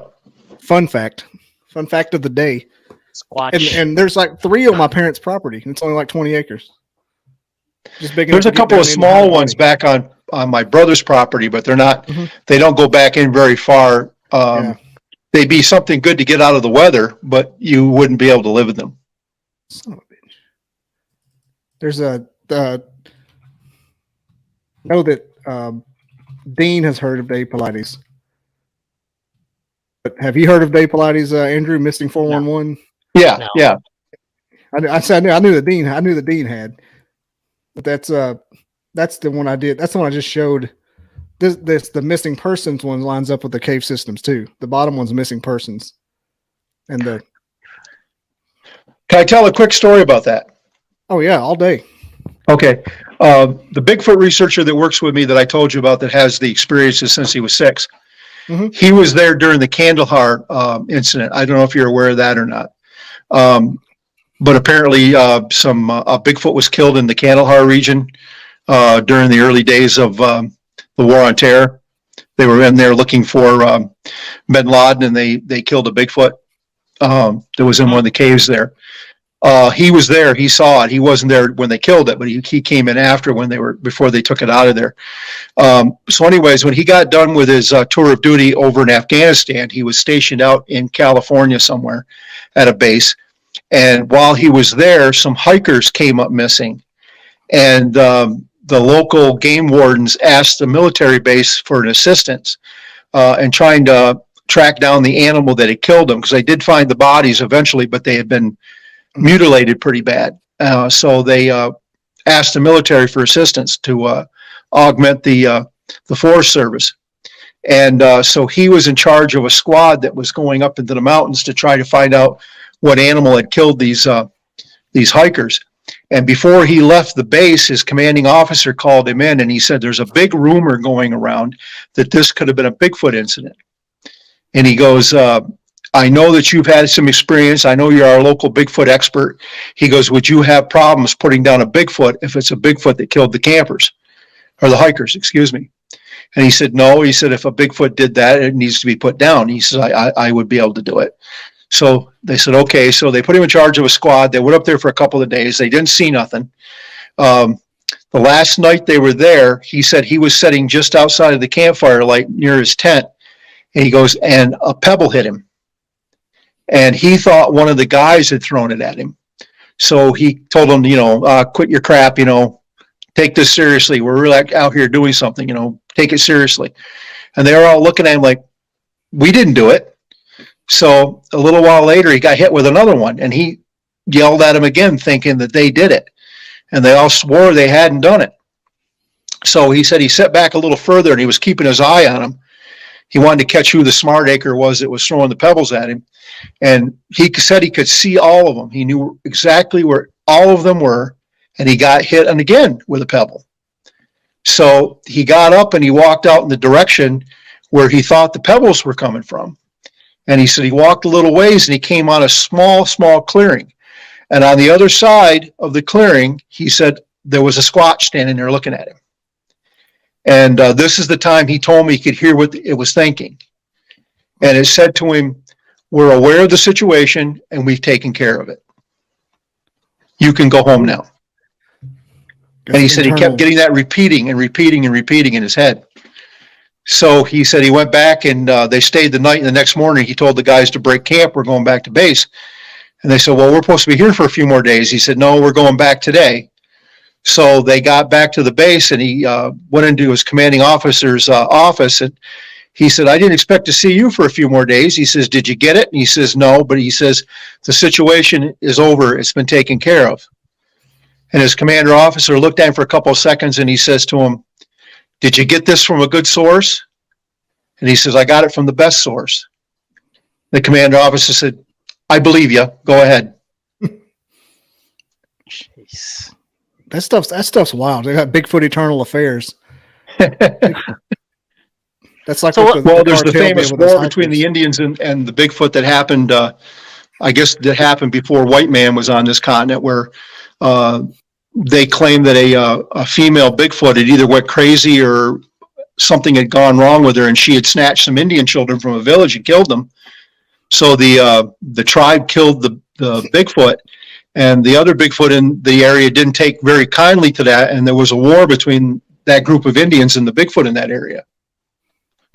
Fun fact of the day. Squatch. And there's like 3 on my parents' property. It's only like 20 acres. Just big. There's a couple of small ones back on my brother's property, but they're not. They don't go back in very far. They'd be something good to get out of the weather, but you wouldn't be able to live in them. Son of a bitch. There's know that Dean has heard of Dave Pilates. But have you heard of Dave Pilates, Andrew, Missing 411? Yeah, No. yeah. I knew the Dean had. But that's the one I did. That's the one I just showed. The missing persons one lines up with the cave systems too. The bottom one's missing persons. And Can I tell a quick story about that? Oh yeah, all day. Okay. The Bigfoot researcher that works with me that I told you about that has the experiences since he was 6. He was there during the Candlelight incident. I don't know if you're aware of that or not. But apparently a Bigfoot was killed in the Candlelight region during the early days of the War on Terror. They were in there looking for bin Laden, and they killed a Bigfoot that was in one of the caves there. He was there. He saw it. He wasn't there when they killed it, but he came in after before they took it out of there. So anyways, when he got done with his tour of duty over in Afghanistan, he was stationed out in California somewhere at a base. And while he was there, some hikers came up missing. And the local game wardens asked the military base for an assistance in trying to track down the animal that had killed them, because they did find the bodies eventually, but they had been mutilated pretty bad. So they asked the military for assistance to augment the Forest Service. And so he was in charge of a squad that was going up into the mountains to try to find out what animal had killed these hikers. And before he left the base, his commanding officer called him in, and he said, there's a big rumor going around that this could have been a Bigfoot incident. And he goes, I know that you've had some experience. I know you're our local Bigfoot expert. He goes, would you have problems putting down a Bigfoot if it's a Bigfoot that killed the campers, or the hikers, excuse me? And he said, no. He said, if a Bigfoot did that, it needs to be put down. He says, I would be able to do it. So they said, okay. So they put him in charge of a squad. They went up there for a couple of days. They didn't see nothing. The last night they were there, he said he was sitting just outside of the campfire light near his tent. And he goes, and a pebble hit him. And he thought one of the guys had thrown it at him. So he told him, quit your crap, take take this seriously. We're really out here doing something, take it seriously. And they were all looking at him like, we didn't do it. So a little while later, he got hit with another one, and he yelled at him again, thinking that they did it. And they all swore they hadn't done it. So he said he sat back a little further, and he was keeping his eye on him. He wanted to catch who the smart acre was that was throwing the pebbles at him. And he said he could see all of them. He knew exactly where all of them were, and he got hit and again with a pebble. So he got up and he walked out in the direction where he thought the pebbles were coming from. And he said he walked a little ways and he came on a small clearing. And on the other side of the clearing, he said there was a Squatch standing there looking at him. And this is the time he told me he could hear what it was thinking. And it said to him, we're aware of the situation and we've taken care of it. You can go home now. And he said he kept getting that repeating in his head. So he said he went back and they stayed the night, and the next morning he told the guys to break camp. We're going back to base. And they said, well, we're supposed to be here for a few more days. He said, no, we're going back today. So they got back to the base, and he went into his commanding officer's office, and he said, I didn't expect to see you for a few more days. He says, did you get it? And he says, no, but he says, the situation is over. It's been taken care of. And his commander officer looked at him for a couple of seconds, and he says to him, did you get this from a good source? And he says, I got it from the best source. The commander officer said, I believe you. Go ahead. Jeez. That stuff's wild. They got Bigfoot Eternal Affairs. That's like there's the famous war between the Indians and the Bigfoot that happened. I guess that happened before white man was on this continent, where they claimed that a female Bigfoot had either went crazy or something had gone wrong with her, and she had snatched some Indian children from a village and killed them. So the tribe killed the Bigfoot, and the other Bigfoot in the area didn't take very kindly to that, and there was a war between that group of Indians and the Bigfoot in that area.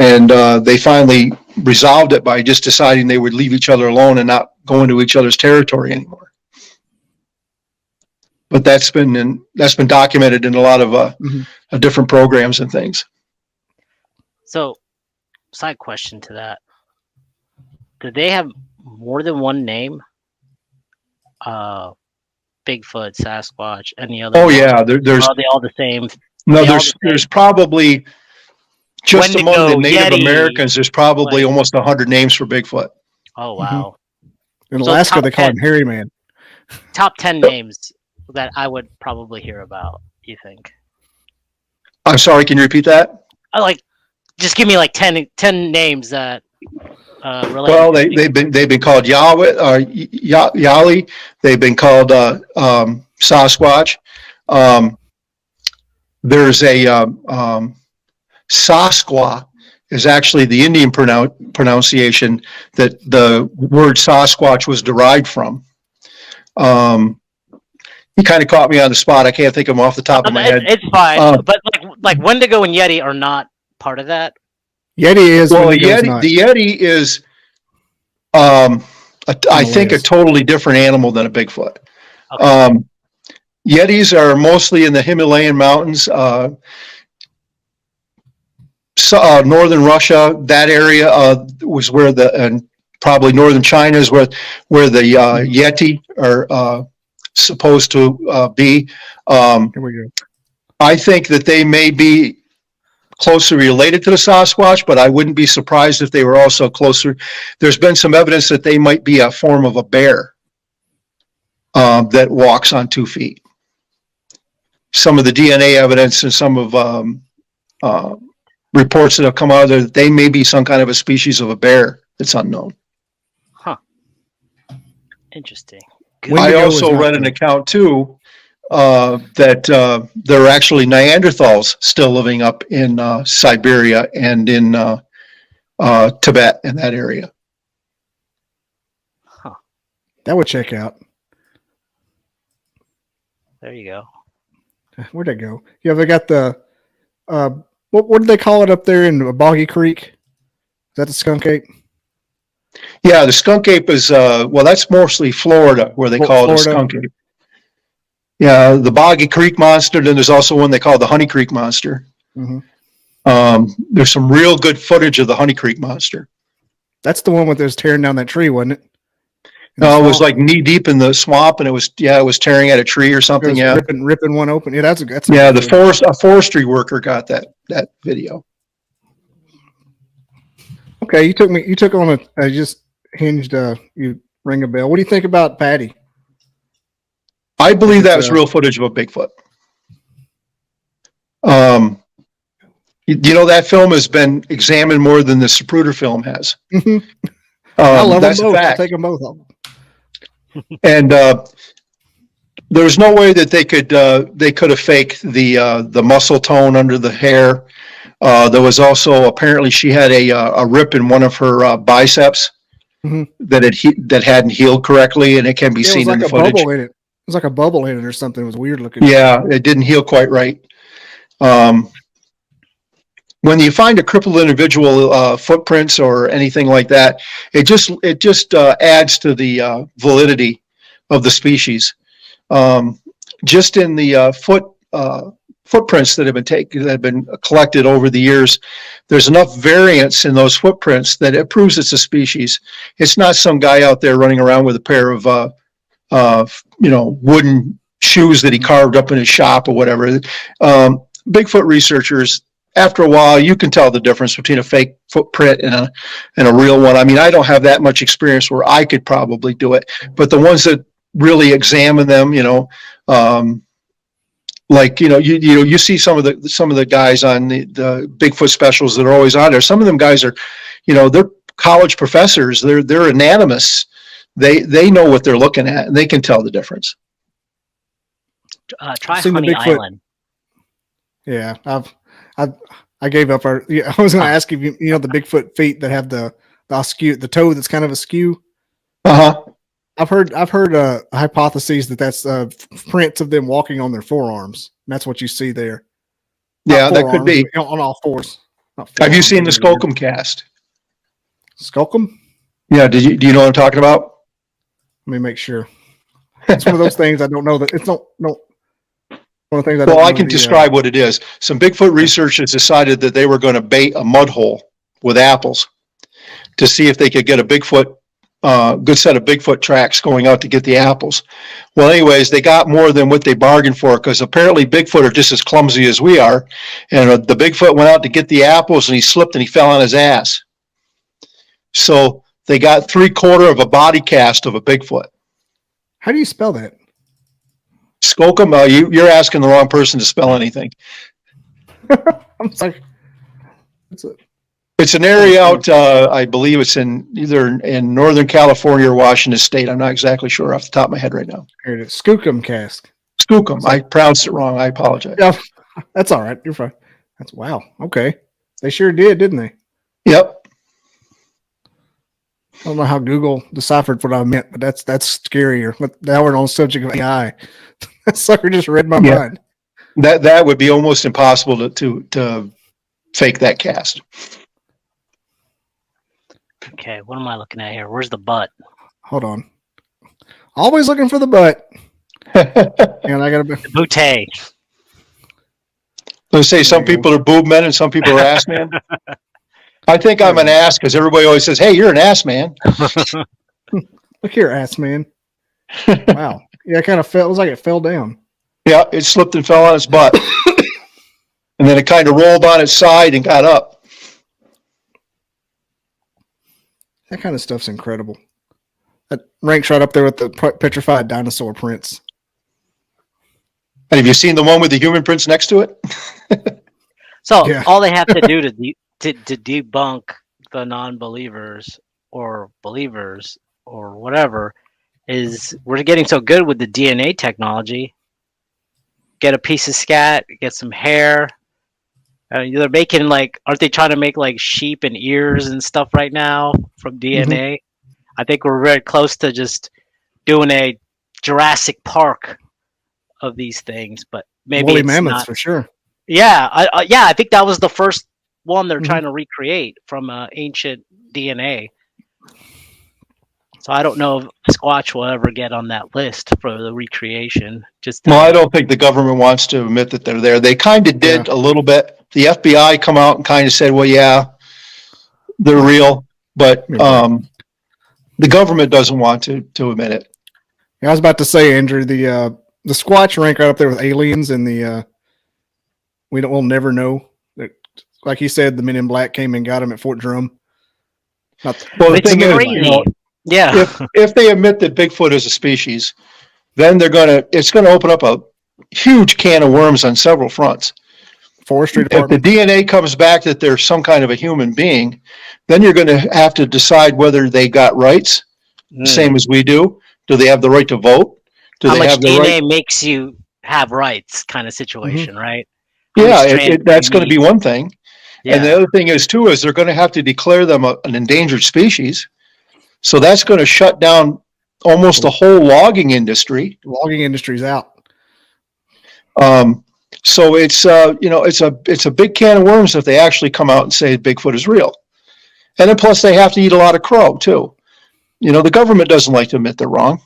And they finally resolved it by just deciding they would leave each other alone and not go into each other's territory anymore. But that's been documented in a lot of different programs and things. So, side question to that: do they have more than one name? Bigfoot, Sasquatch, any other? Oh yeah, there's. Are they all the same? No, there's probably just among the Native Yeti, Americans. There's probably almost 100 names for Bigfoot. Oh wow! In Alaska, they call him Hairy Man. Top 10 names that I would probably hear about. You think? I'm sorry. Can you repeat that? Just give me 10 names that. Well, they've been called Yahweh, Yali. They've been called Sasquatch. There's a Sasqua is actually the Indian pronunciation that the word Sasquatch was derived from. You kind of caught me on the spot. I can't think of them off the top of my head. It's fine, but like Wendigo and Yeti are not part of that. Yeti is. Well, the Yeti is, I think, a totally different animal than a Bigfoot. Okay. Yetis are mostly in the Himalayan mountains, northern Russia. That area was where and probably northern China is where the Yeti are supposed to be. Here we go. I think that they may be closely related to the Sasquatch, but I wouldn't be surprised if they were also closer. There's been some evidence that they might be a form of a bear that walks on 2 feet. Some of the DNA evidence and some of reports that have come out there that they may be some kind of a species of a bear that's unknown. Huh. Interesting. I also read an account too that there are actually Neanderthals still living up in Siberia and in Tibet, in that area. Huh. That would check out. There you go. Where'd that go? Yeah, they got the what did they call it up there in Boggy Creek? Is that the skunk ape? Yeah, the skunk ape is that's mostly Florida, where they call it a skunk ape. Yeah, the Boggy Creek Monster. Then there's also one they call the Honey Creek Monster. There's some real good footage of the Honey Creek Monster. That's the one with us tearing down that tree, wasn't it? No, it was like knee deep in the swamp, and it was tearing at a tree or something. Yeah, ripping one open. Yeah, that's a forestry worker got that video. Okay, you took on I just hinged. You ring a bell. What do you think about Patty? I believe that was real footage of a Bigfoot. You know, that film has been examined more than the Zapruder film has. I love that's them both. a fact. I'll take them both off. And there's no way that they could have faked the muscle tone under the hair. There was also apparently she had a rip in one of her biceps that hadn't healed correctly, and it can be seen in the footage. Bubble in it. It was like a bubble in it or something. It was weird looking. Yeah, it didn't heal quite right. When you find a crippled individual footprints or anything like that, it just adds to the validity of the species. Just in the footprints that have been collected over the years, there's enough variance in those footprints that it proves it's a species. It's not some guy out there running around with a pair of wooden shoes that he carved up in his shop or whatever. Bigfoot researchers, after a while, you can tell the difference between a fake footprint and a real one. I mean, I don't have that much experience where I could probably do it, but the ones that really examine them, you see some of the guys on the Bigfoot specials that are always on there. Some of them guys are, they're college professors. They're anonymous. They know what they're looking at, and they can tell the difference. Try Honey Island. Yeah, I gave up. I was going to ask if you the Bigfoot feet that have the askew, the toe that's kind of askew. I've heard a hypothesis that's prints of them walking on their forearms. And that's what you see there. Yeah, that could be on all fours. Have you seen the Skocum cast? Skocum? Yeah. Do you know what I'm talking about? Let me make sure. It's one of those things I don't know that it's no. One of the things I can describe what it is. Some Bigfoot researchers decided that they were going to bait a mud hole with apples to see if they could get a good set of Bigfoot tracks going out to get the apples. Well, anyways, they got more than what they bargained for, because apparently Bigfoot are just as clumsy as we are. And the Bigfoot went out to get the apples, and he slipped and he fell on his ass. So they got 3/4 of a body cast of a Bigfoot. How do you spell that? Skocum, you're asking the wrong person to spell anything. I'm sorry. It's an area out, I believe it's either in Northern California or Washington State. I'm not exactly sure off the top of my head right now. Here it is. Skookum cask. Skookum. I pronounced it wrong. I apologize. Yeah, that's all right. You're fine. That's wow. Okay. They sure did, didn't they? Yep. I don't know how Google deciphered what I meant, but that's scarier. But now we're on the subject of AI. That sucker just read my mind. That would be almost impossible to fake that cast. Okay, what am I looking at here? Where's the butt? Hold on. Always looking for the butt. And I got the bootay. Let's say some people are boob men and some people are ass men. I think I'm an ass because everybody always says, "Hey, you're an ass man." Look here, ass man. Wow. Yeah, it kind of fell. It was like it fell down. Yeah, it slipped and fell on its butt. And then it kind of rolled on its side and got up. That kind of stuff's incredible. That ranks right up there with the petrified dinosaur prints. And have you seen the one with the human prints next to it? So all they have to do to debunk the non-believers or believers or whatever is we're getting so good with the DNA technology. Get a piece of scat, get some hair. They're making aren't they trying to make sheep and ears and stuff right now from DNA? Mm-hmm. I think we're very close to just doing a Jurassic Park of these things, but maybe woolly it's mammoths not. For sure. Yeah, I think that was the first one they're trying to recreate from ancient DNA. So I don't know if Squatch will ever get on that list for the recreation. Well, I don't think the government wants to admit that they're there. They kind of did a little bit. The FBI come out and kind of said, well, yeah, they're real, but the government doesn't want to admit it. I was about to say, Andrew, the Squatch rank right up there with aliens, and we'll never know. Like he said, the Men in Black came and got him at Fort Drum. Well, the thing is, if they admit that Bigfoot is a species, then it's gonna open up a huge can of worms on several fronts. Forestry Department. If the DNA comes back that they're some kind of a human being, then you're going to have to decide whether they got rights, same as we do. Do they have the right to vote? Do How they much have the DNA right? makes you have rights kind of situation, right? Yeah, that's going to be one thing. Yeah. And the other thing is they're going to have to declare them an endangered species. So that's going to shut down almost the whole logging industry. Logging industry's out. So it's a big can of worms if they actually come out and say Bigfoot is real. And then plus they have to eat a lot of crow too. The government doesn't like to admit they're wrong.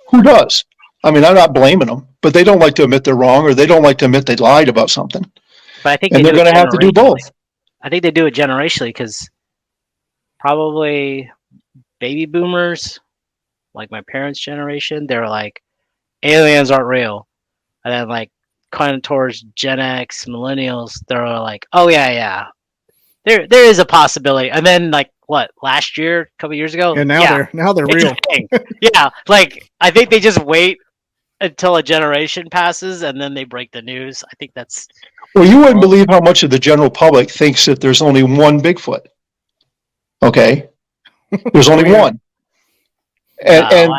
Who does? I mean, I'm not blaming them, but they don't like to admit they're wrong, or they don't like to admit they lied about something. But I think they're going to have to do both. I think they do it generationally because probably baby boomers, like my parents' generation, they're like, aliens aren't real. And then like kind of towards Gen X, millennials, they're like, oh yeah. There is a possibility. And then like what, last year, a couple years ago? And now they're real. Yeah, like I think they just wait until a generation passes and then they break the news. I think that's well, you wouldn't believe how much of the general public thinks that there's only one Bigfoot. Okay? There's only one. And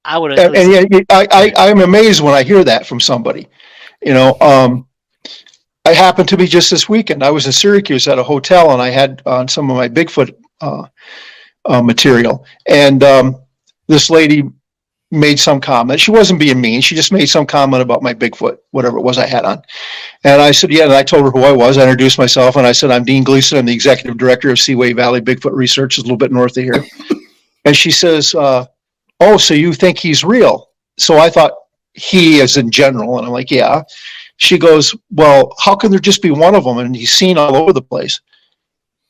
I would I'm amazed when I hear that from somebody. I happened to be just this weekend. I was in Syracuse at a hotel, and I had on some of my Bigfoot material. And this lady made some comment. She wasn't being mean. She just made some comment about my Bigfoot, whatever it was I had on. And I said, yeah, and I told her who I was. I introduced myself, and I said, I'm Dean Gleason. I'm the executive director of Seaway Valley Bigfoot Research, a little bit north of here. And she says, oh, so you think he's real? So I thought he as in general. And I'm like, yeah. She goes, well, how can there just be one of them? And he's seen all over the place.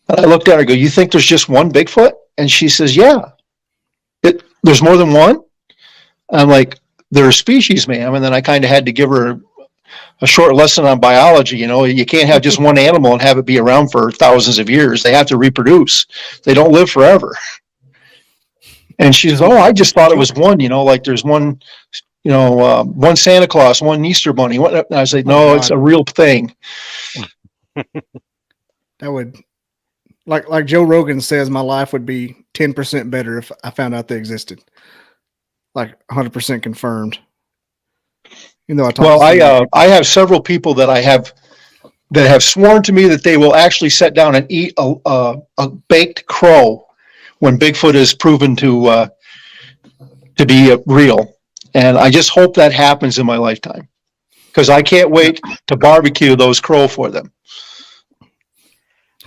And I looked at her and go, you think there's just one Bigfoot? And she says, yeah. There's more than one? I'm like, they're a species, ma'am. And then I kind of had to give her a short lesson on biology. You can't have just one animal and have it be around for thousands of years. They have to reproduce. They don't live forever. And she says, oh, I just thought it was one, like there's one, one Santa Claus, one Easter Bunny. And I was like, no, it's a real thing. That would, like Joe Rogan says, my life would be 10% better if I found out they existed. Like 100% confirmed. I have several people that have sworn to me that they will actually sit down and eat a baked crow when Bigfoot is proven to be real. And I just hope that happens in my lifetime, because I can't wait to barbecue those crow for them.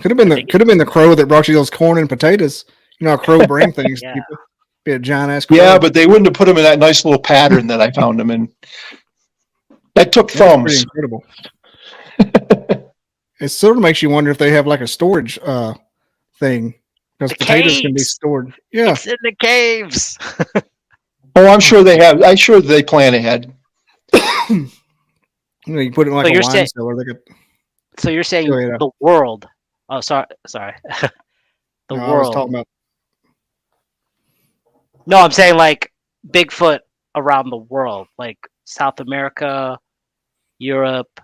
Could have been the crow that brought you those corn and potatoes. How crow bring things to people. Be a giant ass crow. Yeah, but they wouldn't have put them in that nice little pattern that I found them in. That took thumbs. Pretty incredible. It sort of makes you wonder if they have like a storage thing, because potatoes caves. Can be stored. Yeah, it's in the caves. Oh, I'm sure they have. I'm sure they plan ahead. You put it in like a wine cellar. So you're saying the world? Oh, sorry. The world. I was talking about. No, I'm saying like Bigfoot around the world, like South America, Europe.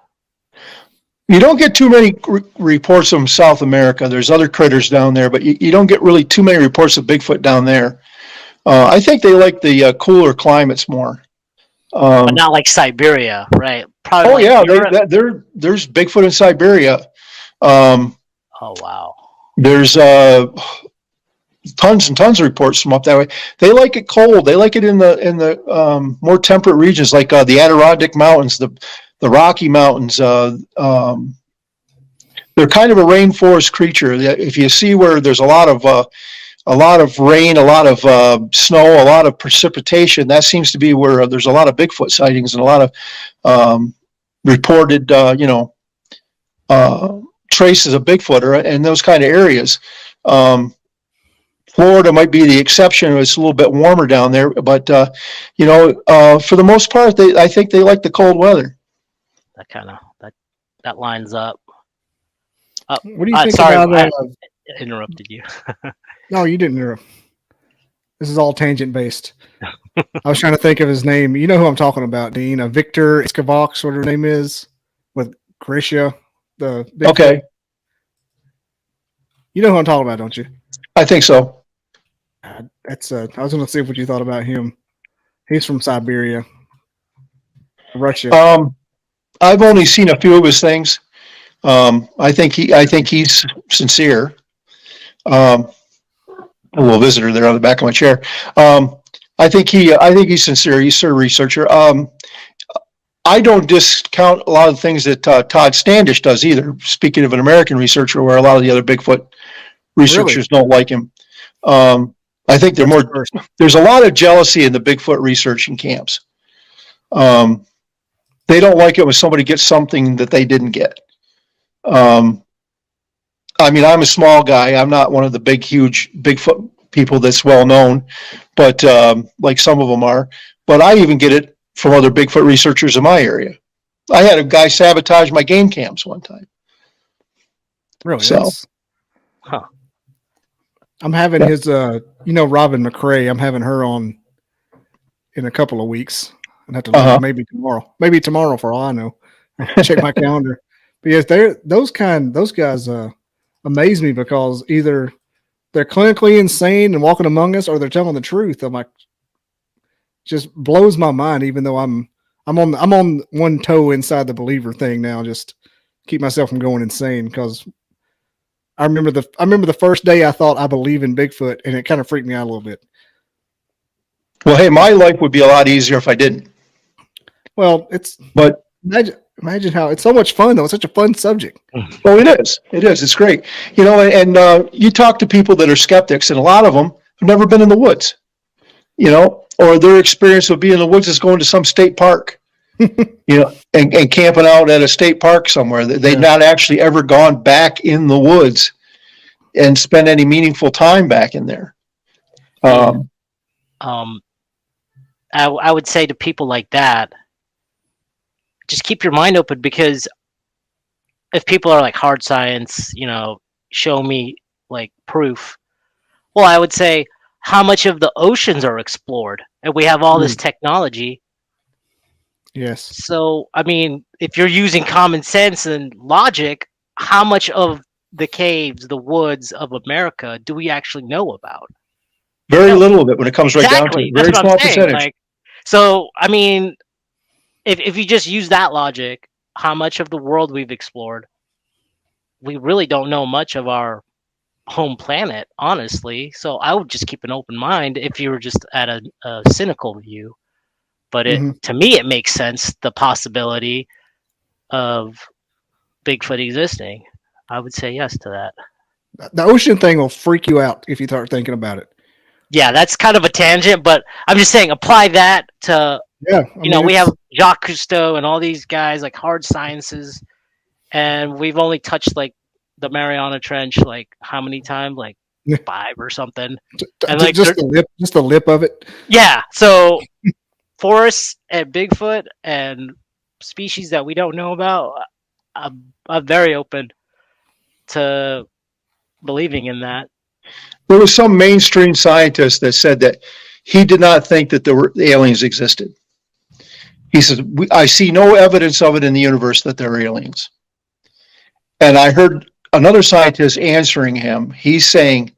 You don't get too many reports from South America. There's other critters down there, but you don't get really too many reports of Bigfoot down there. I think they like the cooler climates more. But not like Siberia, right? Probably there's Bigfoot in Siberia. Oh, wow. There's tons and tons of reports from up that way. They like it cold. They like it in the more temperate regions, like the Adirondack Mountains, the Rocky Mountains. They're kind of a rainforest creature. If you see where there's a lot of a lot of rain, a lot of snow, a lot of precipitation. That seems to be where there's a lot of Bigfoot sightings and a lot of reported, traces of Bigfoot in those kind of areas. Florida might be the exception. It's a little bit warmer down there, but for the most part, I think they like the cold weather. That lines up. What do you think sorry, about? I interrupted you. No, you didn't interrupt. This is all tangent based. I was trying to think of his name. You know who I'm talking about, Dean? Victor Escavox, whatever her name is, with Grisha. The okay. You know who I'm talking about, don't you? I think so. I was going to see what you thought about him. He's from Siberia, Russia. I've only seen a few of his things. I think he's sincere. A little visitor there on the back of my chair. I think he's sincere. He's a researcher. I don't discount a lot of the things that Todd Standish does either. Speaking of an American researcher, where a lot of the other Bigfoot researchers don't like him. I think there's a lot of jealousy in the Bigfoot researching camps. They don't like it when somebody gets something that they didn't get. I'm a small guy. I'm not one of the big, huge Bigfoot people that's well known, but like some of them are. But I even get it from other Bigfoot researchers in my area. I had a guy sabotage my game cams one time. Really? So, I'm having his, Robin McRae. I'm having her on in a couple of weeks. I'd have to look, maybe tomorrow for all I know. Check my calendar. But yes, those guys amaze me because either they're clinically insane and walking among us, or they're telling the truth. I'm like, just blows my mind. Even though I'm on one toe inside the believer thing now, just keep myself from going insane. Because I remember the first day I thought I believe in Bigfoot, and it kind of freaked me out a little bit. Well, hey, my life would be a lot easier if I didn't. Well, imagine how it's so much fun though. It's such a fun subject. Oh, it is. It's great. And you talk to people that are skeptics, and a lot of them have never been in the woods, or their experience of being in the woods is going to some state park, and camping out at a state park somewhere. They've not actually ever gone back in the woods and spent any meaningful time back in there. I would say to people like that, just keep your mind open, because if people are like hard science, show me like proof. Well, I would say, how much of the oceans are explored? And we have all this technology. Yes. So, if you're using common sense and logic, how much of the caves, the woods of America do we actually know about? Very little of it when it comes right down to it. Very small percentage. If you just use that logic, how much of the world we've explored, we really don't know much of our home planet, honestly. So I would just keep an open mind if you were just at a cynical view. But to me, it makes sense, the possibility of Bigfoot existing. I would say yes to that. The ocean thing will freak you out if you start thinking about it. Yeah, that's kind of a tangent, but I'm just saying, apply that to, we have Jacques Cousteau and all these guys, like hard sciences, and we've only touched like the Mariana Trench, like how many times? Like 5 or something. And like just the lip of it. Yeah. So forests and Bigfoot and species that we don't know about, I'm very open to believing in that. There was some mainstream scientist that said that he did not think that the aliens existed. He says, I see no evidence of it in the universe that there are aliens. And I heard another scientist answering him. He's saying,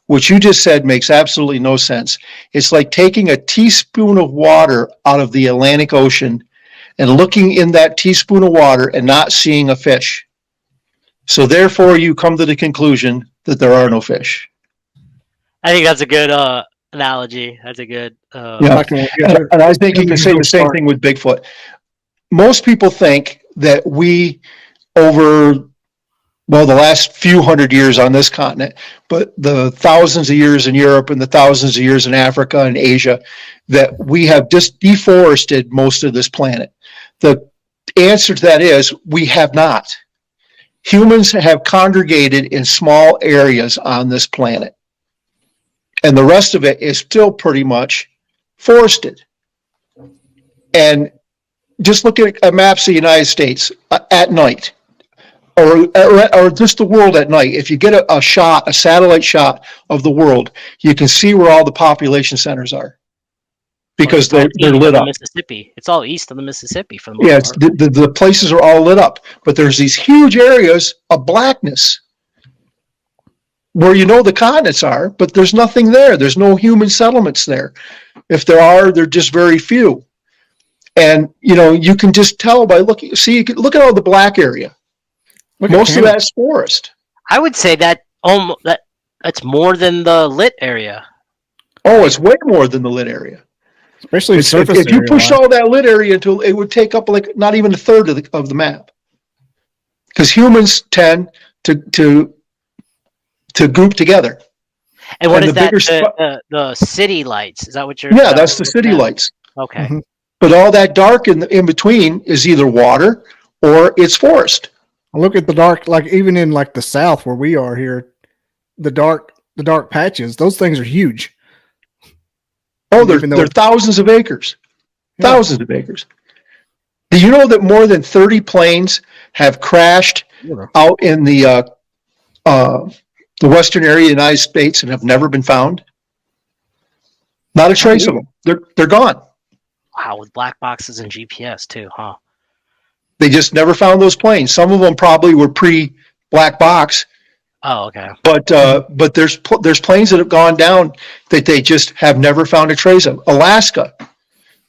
what you just said makes absolutely no sense. It's like taking a teaspoon of water out of the Atlantic Ocean and looking in that teaspoon of water and not seeing a fish. So therefore, you come to the conclusion that there are no fish. I think that's a good analogy. That's a good. And I think you can say the same thing with Bigfoot. Most people think that we, over well, the last few hundred years on this continent, but the thousands of years in Europe and the thousands of years in Africa and Asia, that we have just deforested most of this planet. The answer to that is we have not. Humans have congregated in small areas on this planet, and the rest of it is still pretty much forested. And just look at maps of the United States at night, or just the world at night. If you get a satellite shot of the world, you can see where all the population centers are, because they're lit up. Mississippi. It's all east of the Mississippi for the most part. The places are all lit up, but there's these huge areas of blackness where the continents are, but there's nothing there. There's no human settlements there. If there are, they're just very few. And you can just tell by looking. See, you can look at all the black area. Most of that's forest. I would say that's more than the lit area. Oh, it's way more than the lit area. Especially surface if you pushed all that lit area until it would take up like not even a third of the map, because humans tend to group together. And what is that? The city lights? Is that what you're? Yeah, that's the city lights. Okay. Mm-hmm. But all that dark in between is either water or it's forest. Look at the dark, like even in like the south where we are here, the dark patches. Those things are huge. Oh, they're thousands of acres. Yeah. Thousands of acres. Do you know that more than 30 planes have crashed out in the western area of the United States and have never been found? Not a trace of them. They're gone. Wow, with black boxes and GPS too, huh? They just never found those planes. Some of them probably were pre-black box. Oh, okay. But there's planes that have gone down that they just have never found a trace of. Alaska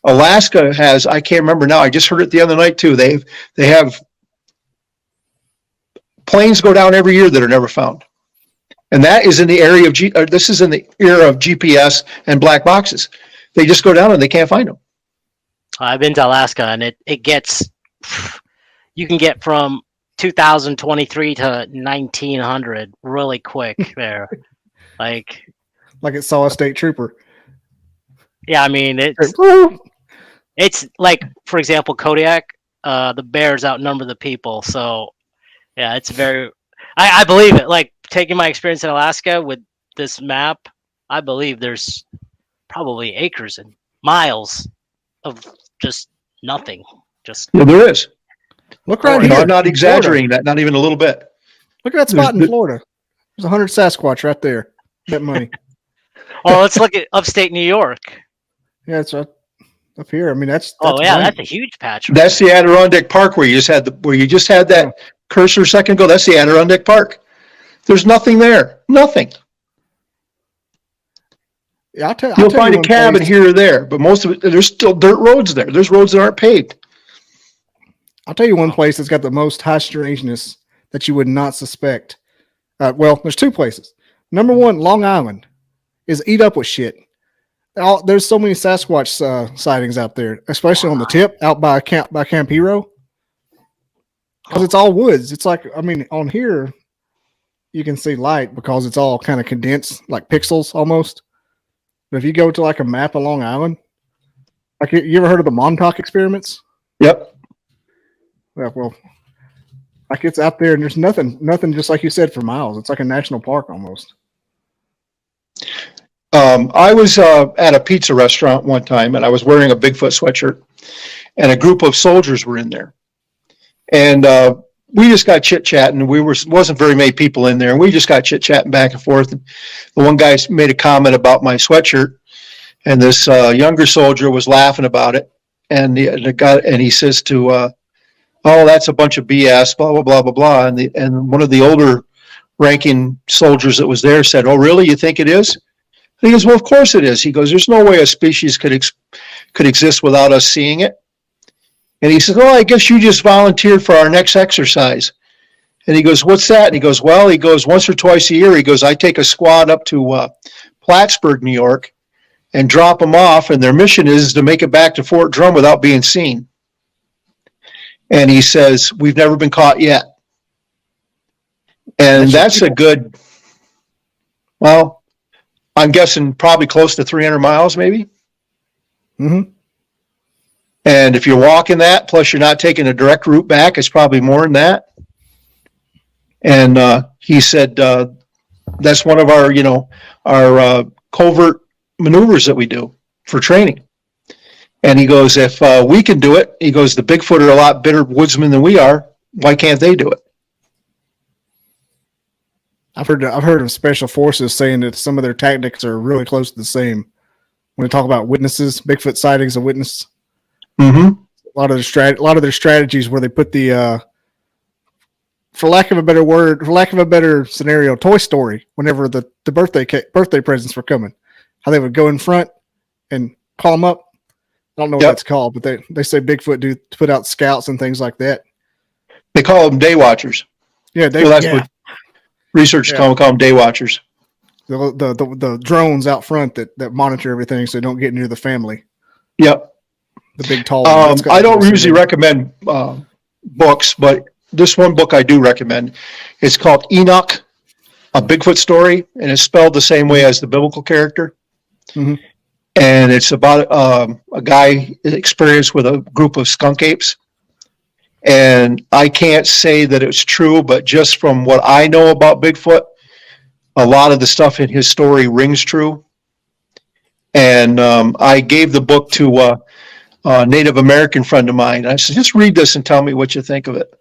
has, I can't remember now. I just heard it the other night too. They have planes go down every year that are never found, and that is in the area of this is in the era of GPS and black boxes. They just go down and they can't find them. I've been to Alaska, and it gets, you can get from 2023 to 1900 really quick there. like it saw a state trooper. Yeah, I mean, it's like, for example, Kodiak, the bears outnumber the people. So yeah, it's very, I believe it. Like, taking my experience in Alaska with this map, I believe there's probably acres and miles of just nothing. Yeah, there is. Look right here. I'm not exaggerating that, not even a little bit. Look at that spot in Florida. There's 100 Sasquatch right there. Bet money. Oh, let's look at upstate New York. Yeah, it's up here. I mean, that's that's a huge patch. That's the Adirondack Park where you just had that cursor a second ago. That's the Adirondack Park. There's nothing there. Nothing. Yeah, You'll find a cabin here or there, but most of it, there's still dirt roads there. There's roads that aren't paved. I'll tell you one place that's got the most high strangeness that you would not suspect. Well, there's two places. Number one, Long Island is eat up with shit. There's so many Sasquatch sightings out there, especially on the tip out by Campiro, because it's all woods. It's like, I mean, on here you can see light because it's all kind of condensed, like pixels almost. But if you go to like a map of Long Island, like you ever heard of the Montauk experiments? Yep. Well, like it's out there and there's nothing, just like you said, for miles. It's like a national park almost. I was at a pizza restaurant one time, and I was wearing a Bigfoot sweatshirt, and a group of soldiers were in there. And we just got chit-chatting. Wasn't very many people in there, and we just got chit-chatting back and forth. And the one guy made a comment about my sweatshirt, and this younger soldier was laughing about it. And the guy, and he says to, "Oh, that's a bunch of BS, blah blah blah blah blah." And one of the older ranking soldiers that was there said, "Oh, really? You think it is?" And he goes, "Well, of course it is." He goes, "There's no way a species could exist without us seeing it." And he says, "Oh, I guess you just volunteered for our next exercise." And he goes, "What's that?" And he goes, "Well," he goes, "once or twice a year," he goes, "I take a squad up to Plattsburgh, New York, and drop them off, and their mission is to make it back to Fort Drum without being seen." And he says, "We've never been caught yet." And that's a good, well, I'm guessing probably close to 300 miles maybe. Mm-hmm. And if you're walking that, plus you're not taking a direct route back, it's probably more than that. And he said that's one of our, our covert maneuvers that we do for training. And he goes, if we can do it, he goes, the Bigfoot are a lot better woodsmen than we are. Why can't they do it? I've heard of special forces saying that some of their tactics are really close to the same. When they talk about witnesses, Bigfoot sightings, a witness. Mm-hmm. A lot of their strategies where they put the, for lack of a better scenario, Toy Story. Whenever the birthday presents were coming, how they would go in front and call them up. I don't know what that's called, but they say Bigfoot do put out scouts and things like that. They call them day watchers. Yeah, what researchers call them day watchers. The drones out front that monitor everything so they don't get near the family. Yep. The big tall. I don't usually recommend books, but this one book I do recommend. It's called Enoch, a Bigfoot story, and it's spelled the same way as the biblical character. Mm-hmm. And it's about a guy experienced with a group of skunk apes. And I can't say that it's true, but just from what I know about Bigfoot, a lot of the stuff in his story rings true. And I gave the book to a Native American friend of mine. I said, just read this and tell me what you think of it.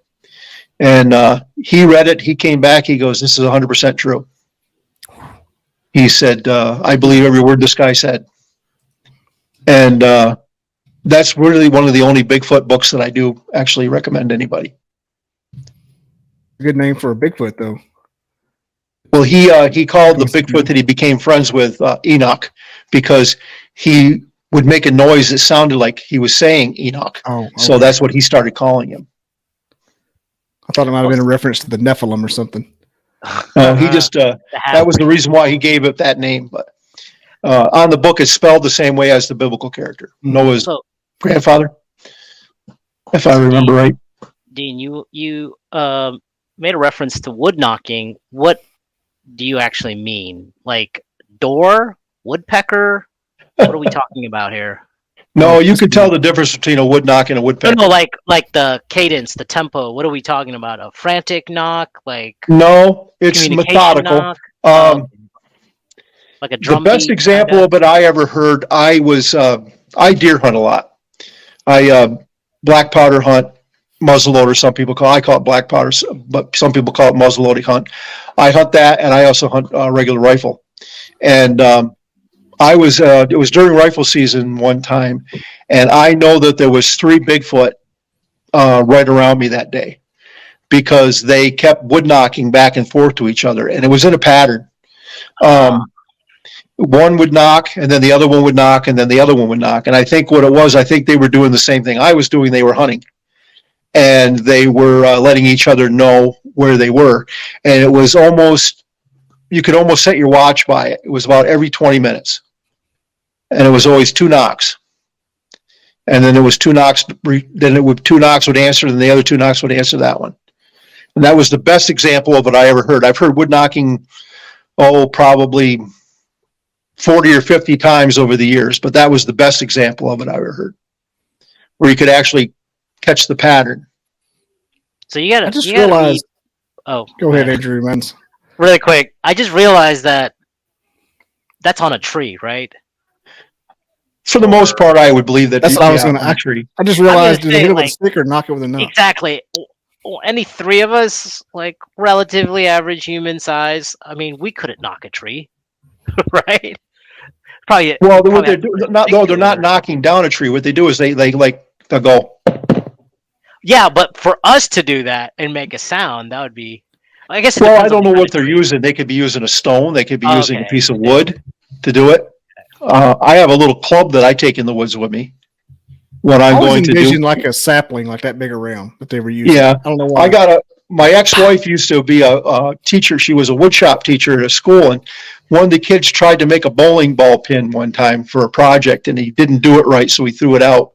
And he read it. He came back. He goes, this is 100% true. He said, I believe every word this guy said. And that's really one of the only Bigfoot books that I do actually recommend anybody. Good name for a Bigfoot, though. Well, he called the Bigfoot that he became friends with Enoch, because he would make a noise that sounded like he was saying Enoch. Oh, okay. So that's what he started calling him. I thought it might have been a reference to the Nephilim or something. He just that was the reason why he gave it that name. But on the book, it's spelled the same way as the biblical character. Noah's grandfather, if I remember right. Dean, you made a reference to wood knocking. What do you actually mean? Like door, woodpecker? What are we talking about here? No, you could tell the difference between a wood knock and a woodpecker. No, like the cadence, the tempo. What are we talking about? A frantic knock? Like no, it's methodical. Like a drum beat. The best example of it I ever heard, I deer hunt a lot. I black powder hunt, muzzleloader. I call it black powder, but some people call it muzzleloading hunt. I hunt that, and I also hunt regular rifle. And it was during rifle season one time, and I know that there was 3 Bigfoot right around me that day, because they kept wood knocking back and forth to each other, and it was in a pattern. One would knock, and then the other one would knock, and then the other one would knock. And I think what it was, I think they were doing the same thing I was doing. They were hunting, and they were letting each other know where they were. And it was you could almost set your watch by it. It was about every 20 minutes. And it was always 2 knocks. And then there was 2 knocks, then 2 knocks would answer, and the other 2 knocks would answer that one. And that was the best example of it I ever heard. I've heard wood knocking, probably 40 or 50 times over the years, but that was the best example of it I ever heard, where you could actually catch the pattern. So you gotta. I just realized. Go ahead, Andrew. Mans. Really quick, I just realized that that's on a tree, right? For the most part, I would believe that. That's what I was going to actually. I just realized, did they hit it with a stick or knock it with a nut? Exactly. Any 3 of us, like relatively average human size, I mean, we couldn't knock a tree, right? Probably. Well, what they do, they're not knocking down a tree. What they do is they'll go. Yeah, but for us to do that and make a sound, that would be. I guess. Well, I don't know what they're using. They could be using a stone. They could be using a piece of wood to do it. I have a little club that I take in the woods with me when I'm going to do. Like a sapling, like that big around that they were using. Yeah, I don't know why. My ex-wife used to be a teacher. She was a woodshop teacher at a school, and one of the kids tried to make a bowling ball pin one time for a project, and he didn't do it right, so he threw it out.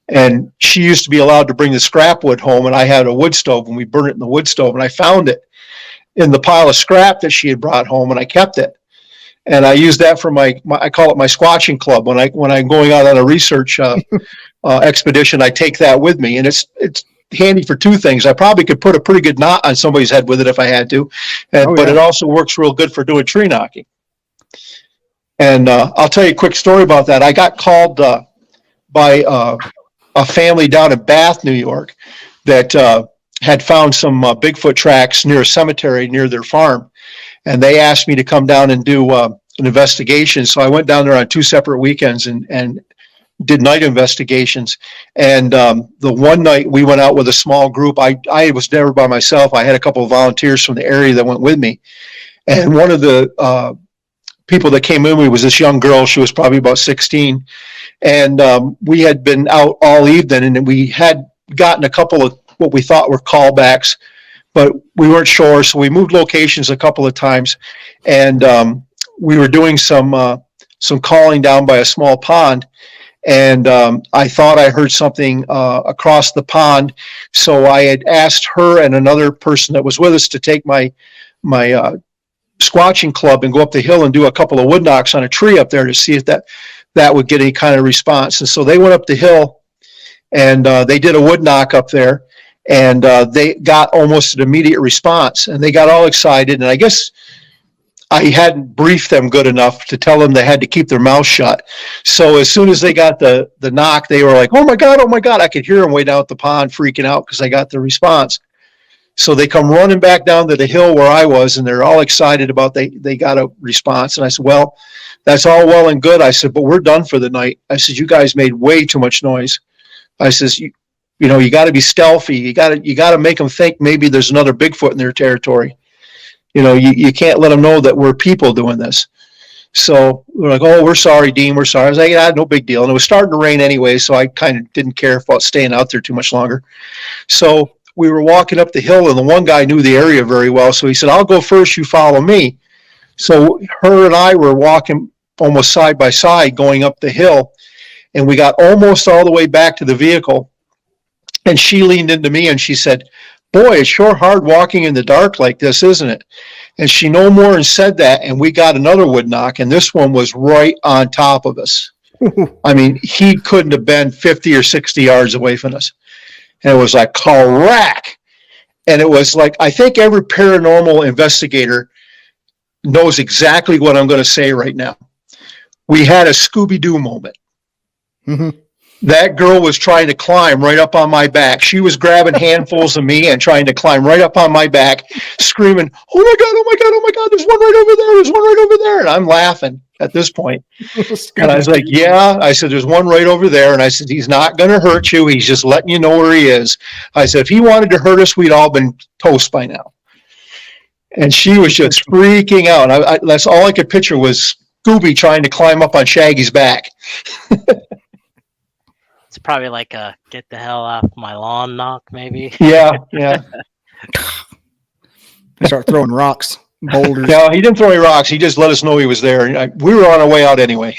And she used to be allowed to bring the scrap wood home, and I had a wood stove, and we burned it in the wood stove, and I found it. in the pile of scrap that she had brought home, and I kept it. And I use that for my I call it my squatching club. When I'm going out on a research expedition, I take that with me, and it's handy for two things. I probably could put a pretty good knot on somebody's head with it if I had to, but it also works real good for doing tree knocking. And I'll tell you a quick story about that. I got called by a family down in Bath, New York, that had found some Bigfoot tracks near a cemetery near their farm. And they asked me to come down and do an investigation. So I went down there on 2 separate weekends and did night investigations. And the one night we went out with a small group. I was never by myself. I had a couple of volunteers from the area that went with me. And one of the people that came in with me was this young girl. She was probably about 16. And we had been out all evening, and we had gotten a couple of what we thought were callbacks, but we weren't sure. So we moved locations a couple of times, and we were doing some calling down by a small pond. And I thought I heard something across the pond. So I had asked her and another person that was with us to take my squatching club and go up the hill and do a couple of wood knocks on a tree up there to see if that would get any kind of response. And so they went up the hill, and they did a wood knock up there, and they got almost an immediate response, and they got all excited. And I guess I hadn't briefed them good enough to tell them they had to keep their mouth shut. So as soon as they got the knock, they were like, oh my God. I could hear them way down at the pond freaking out because I got the response. So they come running back down to the hill where I was, and they're all excited about they got a response. And I said, well, that's all well and good. I said, but we're done for the night. I said, you guys made way too much noise. I says, you got to be stealthy. You got to make them think maybe there's another Bigfoot in their territory. You can't let them know that we're people doing this. So we're like, oh, we're sorry, Dean. We're sorry. I was like, yeah, no big deal. And it was starting to rain anyway, so I kind of didn't care about staying out there too much longer. So we were walking up the hill, and the one guy knew the area very well. So he said, I'll go first. You follow me. So her and I were walking almost side by side going up the hill, and we got almost all the way back to the vehicle. And she leaned into me and she said, boy, it's sure hard walking in the dark like this, isn't it? And she no more and said that, and we got another wood knock, and this one was right on top of us. I mean, he couldn't have been 50 or 60 yards away from us. And it was like, crack. And it was like, I think every paranormal investigator knows exactly what I'm going to say right now. We had a Scooby-Doo moment. Mm-hmm. That girl was trying to climb right up on my back. She was grabbing handfuls of me and trying to climb right up on my back, screaming, oh my God, there's one right over there. There's one right over there. And I'm laughing at this point. And I was like, yeah. I said, there's one right over there. And I said, he's not going to hurt you. He's just letting you know where he is. I said, if he wanted to hurt us, we'd all been toast by now. And she was just freaking out. That's all I could picture was Scooby trying to climb up on Shaggy's back. It's probably like a get the hell off my lawn knock, maybe. Yeah. They start throwing rocks, boulders. No, he didn't throw any rocks. He just let us know he was there. We were on our way out anyway.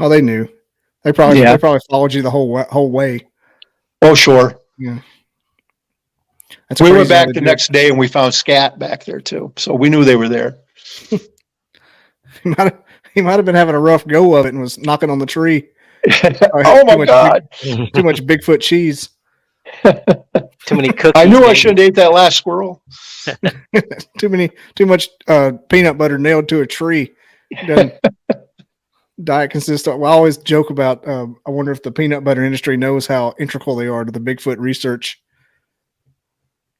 Oh, they knew. They probably followed you the whole way. Oh, sure. Yeah. We went back the next day and we found scat back there too. So we knew they were there. He might have been having a rough go of it and was knocking on the tree. Oh my God. Too much Bigfoot cheese. Too many cookies. I knew I shouldn't have ate that last squirrel. Too much peanut butter nailed to a tree. Diet consists of, I always joke about, I wonder if the peanut butter industry knows how integral they are to the Bigfoot research.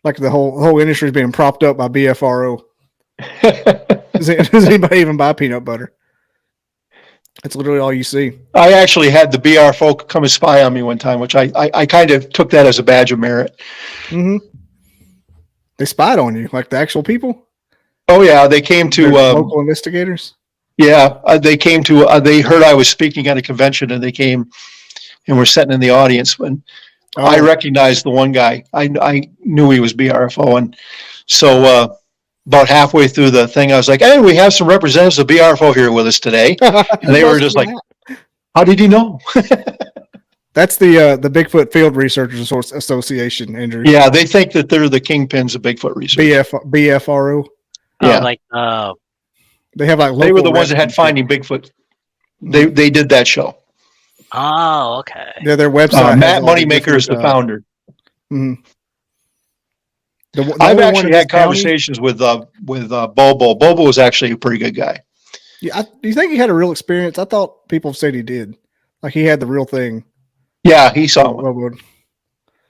Like the whole industry is being propped up by BFRO. Does anybody even buy peanut butter? That's literally all you see. I actually had the BR folk come and spy on me one time, which I kind of took that as a badge of merit. Mm-hmm. They spied on you, like the actual people? Oh, yeah. They came to... local investigators? Yeah. They came to... they heard I was speaking at a convention, and they came and were sitting in the audience. And I recognized the one guy. I knew he was BRFO. And so... about halfway through the thing, I was like, hey, we have some representatives of BRFO here with us today. And they were just like, how did you know? That's the Bigfoot Field Researchers Association, Andrew. Yeah, they think that they're the kingpins of Bigfoot research. BFRO. Yeah. Like They have like they were the local ones that reps had and shit. Finding Bigfoot. They did that show. oh, okay. Yeah, their website. has Matt all the Moneymaker is the different, founder. mhm. The I've only one actually in this had conversations with Bobo. Bobo was actually a pretty good guy. Yeah, do you think he had a real experience? I thought people said he did. Like he had the real thing. Yeah, he saw one. Well,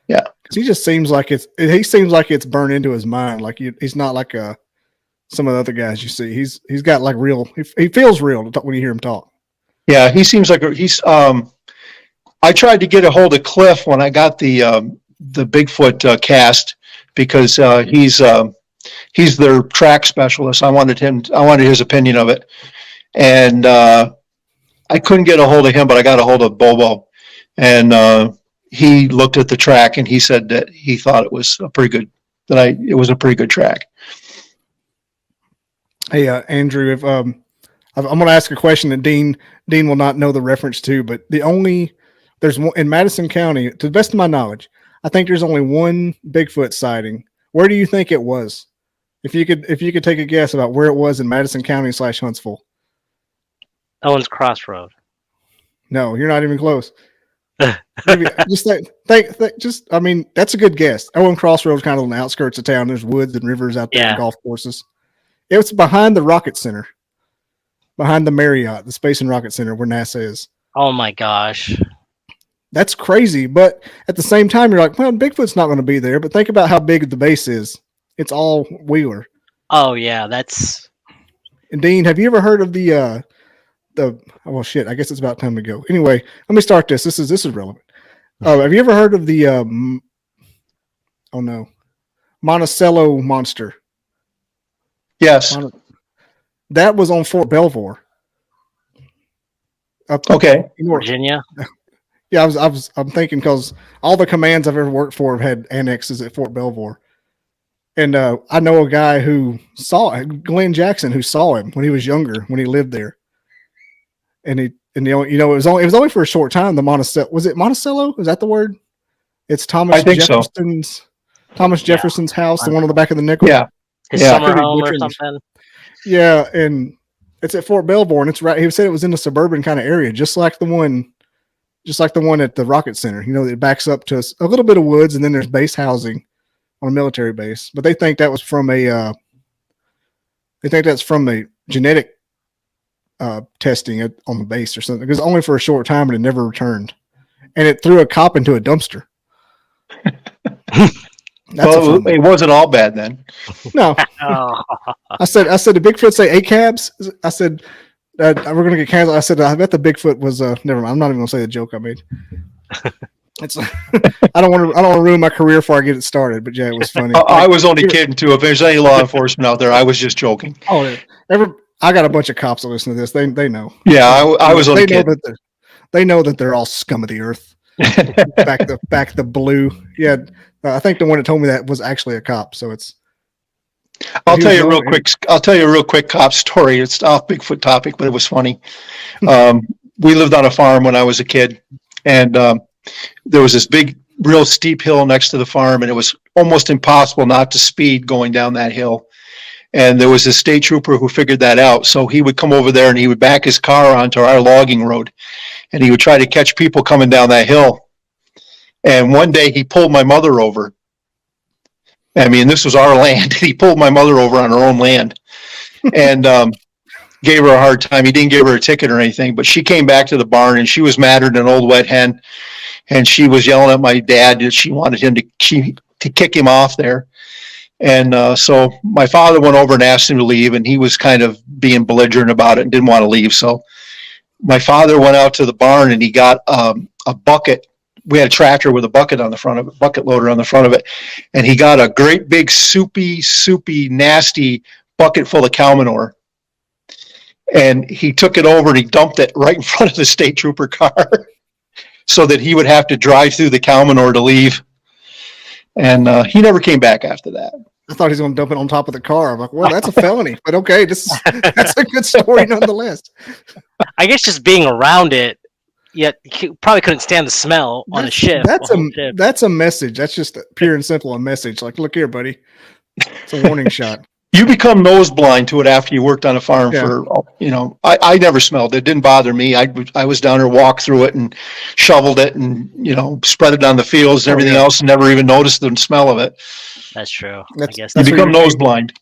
Yeah. he just seems like he seems like it's burned into his mind. Like he's not like some of the other guys you see. He's got like real. He feels real to talk, when you hear him talk. Yeah, he seems like he's. I tried to get a hold of Cliff when I got the Bigfoot cast because he's their track specialist. I wanted his opinion of it, and I couldn't get a hold of him, but I got a hold of Bobo, and he looked at the track and he said that he thought it was a pretty good. It was a pretty good track. Hey, Andrew, if I'm going to ask a question that Dean will not know the reference to, but there's one in Madison County, to the best of my knowledge, I think there's only one Bigfoot sighting. Where do you think it was? If you could take a guess about where it was in Madison County / Huntsville. Owens Crossroad. No, you're not even close. Maybe, just I mean, that's a good guess. Owen Crossroads kind of on the outskirts of town. There's woods and rivers out there and golf courses. It was behind the Rocket Center, behind the Marriott, the Space and Rocket Center where NASA is. Oh my gosh. That's crazy. But at the same time, you're like, well, Bigfoot's not going to be there. But think about how big the base is. It's all Wheeler. Oh yeah, that's. And Dean, have you ever heard of well, shit, I guess it's about time to go. Anyway, let me start this. This is relevant. Have you ever heard of the Monticello monster? Yes. That was on Fort Belvoir. Okay. Virginia. Yeah, I'm thinking because all the commands I've ever worked for have had annexes at Fort Belvoir. And I know a guy who saw Glenn Jackson, who saw him when he was younger, when he lived there. And it was only for a short time. The Monticello, was it Monticello? Is that the word? It's Thomas Jefferson's house, the one on the back of the nickel. Yeah. His summer home or something. Yeah, and it's at Fort Belvoir, and it's right. He said it was in a suburban kind of area, just like the one at the Rocket Center. It backs up to a little bit of woods, and then there's base housing on a military base. But they think that was from a genetic testing on the base or something, because only for a short time and it never returned, and it threw a cop into a dumpster. It wasn't all bad then. No. I said, did Bigfoot say 8 cabs? I said, we're going to get canceled. I said, I bet the Bigfoot was, never mind. I'm not even going to say the joke I made. It's, I don't want to ruin my career before I get it started, but yeah, it was funny. I was only kidding too. If there's any law enforcement out there, I was just joking. Oh, I got a bunch of cops that listen to this. They know. Yeah, I was only kidding. They know that they're all scum of the earth. back the blue. Yeah. I think the one that told me that was actually a cop. So it's. I'll tell you a real quick cop story. It's off Bigfoot topic, but it was funny. We lived on a farm when I was a kid, and there was this big, real steep hill next to the farm, and it was almost impossible not to speed going down that hill. And there was a state trooper who figured that out. So he would come over there and he would back his car onto our logging road, and he would try to catch people coming down that hill. And one day he pulled my mother over. I mean, this was our land. He pulled my mother over on her own land and gave her a hard time. He didn't give her a ticket or anything, but she came back to the barn and she was madder than an old wet hen. And she was yelling at my dad that she wanted him to kick him off there. And so my father went over and asked him to leave, and he was kind of being belligerent about it and didn't want to leave. So my father went out to the barn and he got a bucket. We had a tractor with a bucket on the front of it, bucket loader on the front of it. And he got a great big soupy, nasty bucket full of cow manure. And he took it over and he dumped it right in front of the state trooper car so that he would have to drive through the cow manure to leave. And he never came back after that. I thought he was going to dump it on top of the car. I'm like, well, that's a felony. But okay, that's a good story nonetheless. I guess just being around it, Yet you probably couldn't stand the smell on a shift. That's a message. That's just pure and simple a message. Like, look here, buddy. It's a warning shot. You become nose blind to it after you worked on a farm Yeah. for, I never smelled it. It didn't bother me. I was down there, walked through it and shoveled it and, spread it on the fields and everything else and never even noticed the smell of it. That's true. That's, I guess You become nose blind.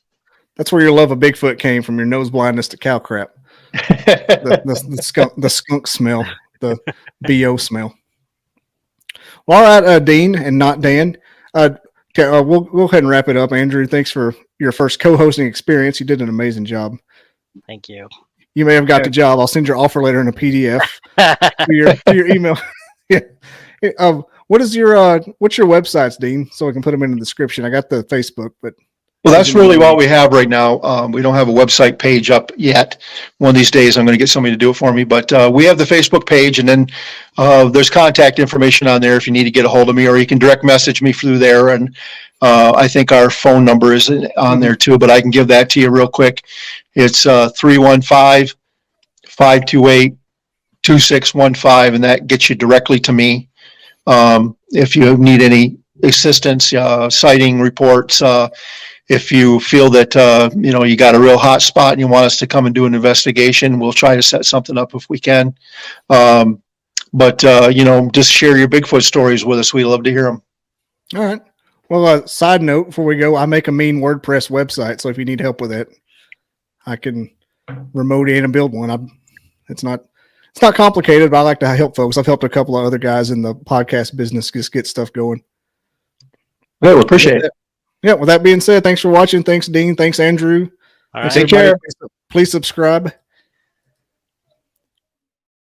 That's where your love of Bigfoot came from, your nose blindness to cow crap. the skunk smell, the BO smell. Well, all right, Dean and not Dan. We'll go ahead and wrap it up. Andrew, thanks for your first co-hosting experience. You did an amazing job. Thank you. You may have got the job. I'll send your offer letter in a PDF to your email. Yeah. What's your websites, Dean? So I can put them in the description. I got the Facebook, but well, that's really what we have right now. We don't have a website page up yet. One of these days, I'm going to get somebody to do it for me. But we have the Facebook page, and then there's contact information on there if you need to get a hold of me, or you can direct message me through there. And I think our phone number is on there too, but I can give that to you real quick. It's 315-528-2615, and that gets you directly to me. If you need any assistance, sighting reports, if you feel that, you got a real hot spot and you want us to come and do an investigation, we'll try to set something up if we can. But just share your Bigfoot stories with us. We love to hear them. All right. Well, side note before we go, I make a mean WordPress website. So if you need help with it, I can remote in and build one. It's not complicated, but I like to help folks. I've helped a couple of other guys in the podcast business just get stuff going. Yeah, we appreciate it. Yeah, with that being said, thanks for watching. Thanks, Dean. Thanks, Andrew. All right. Take care. Please subscribe.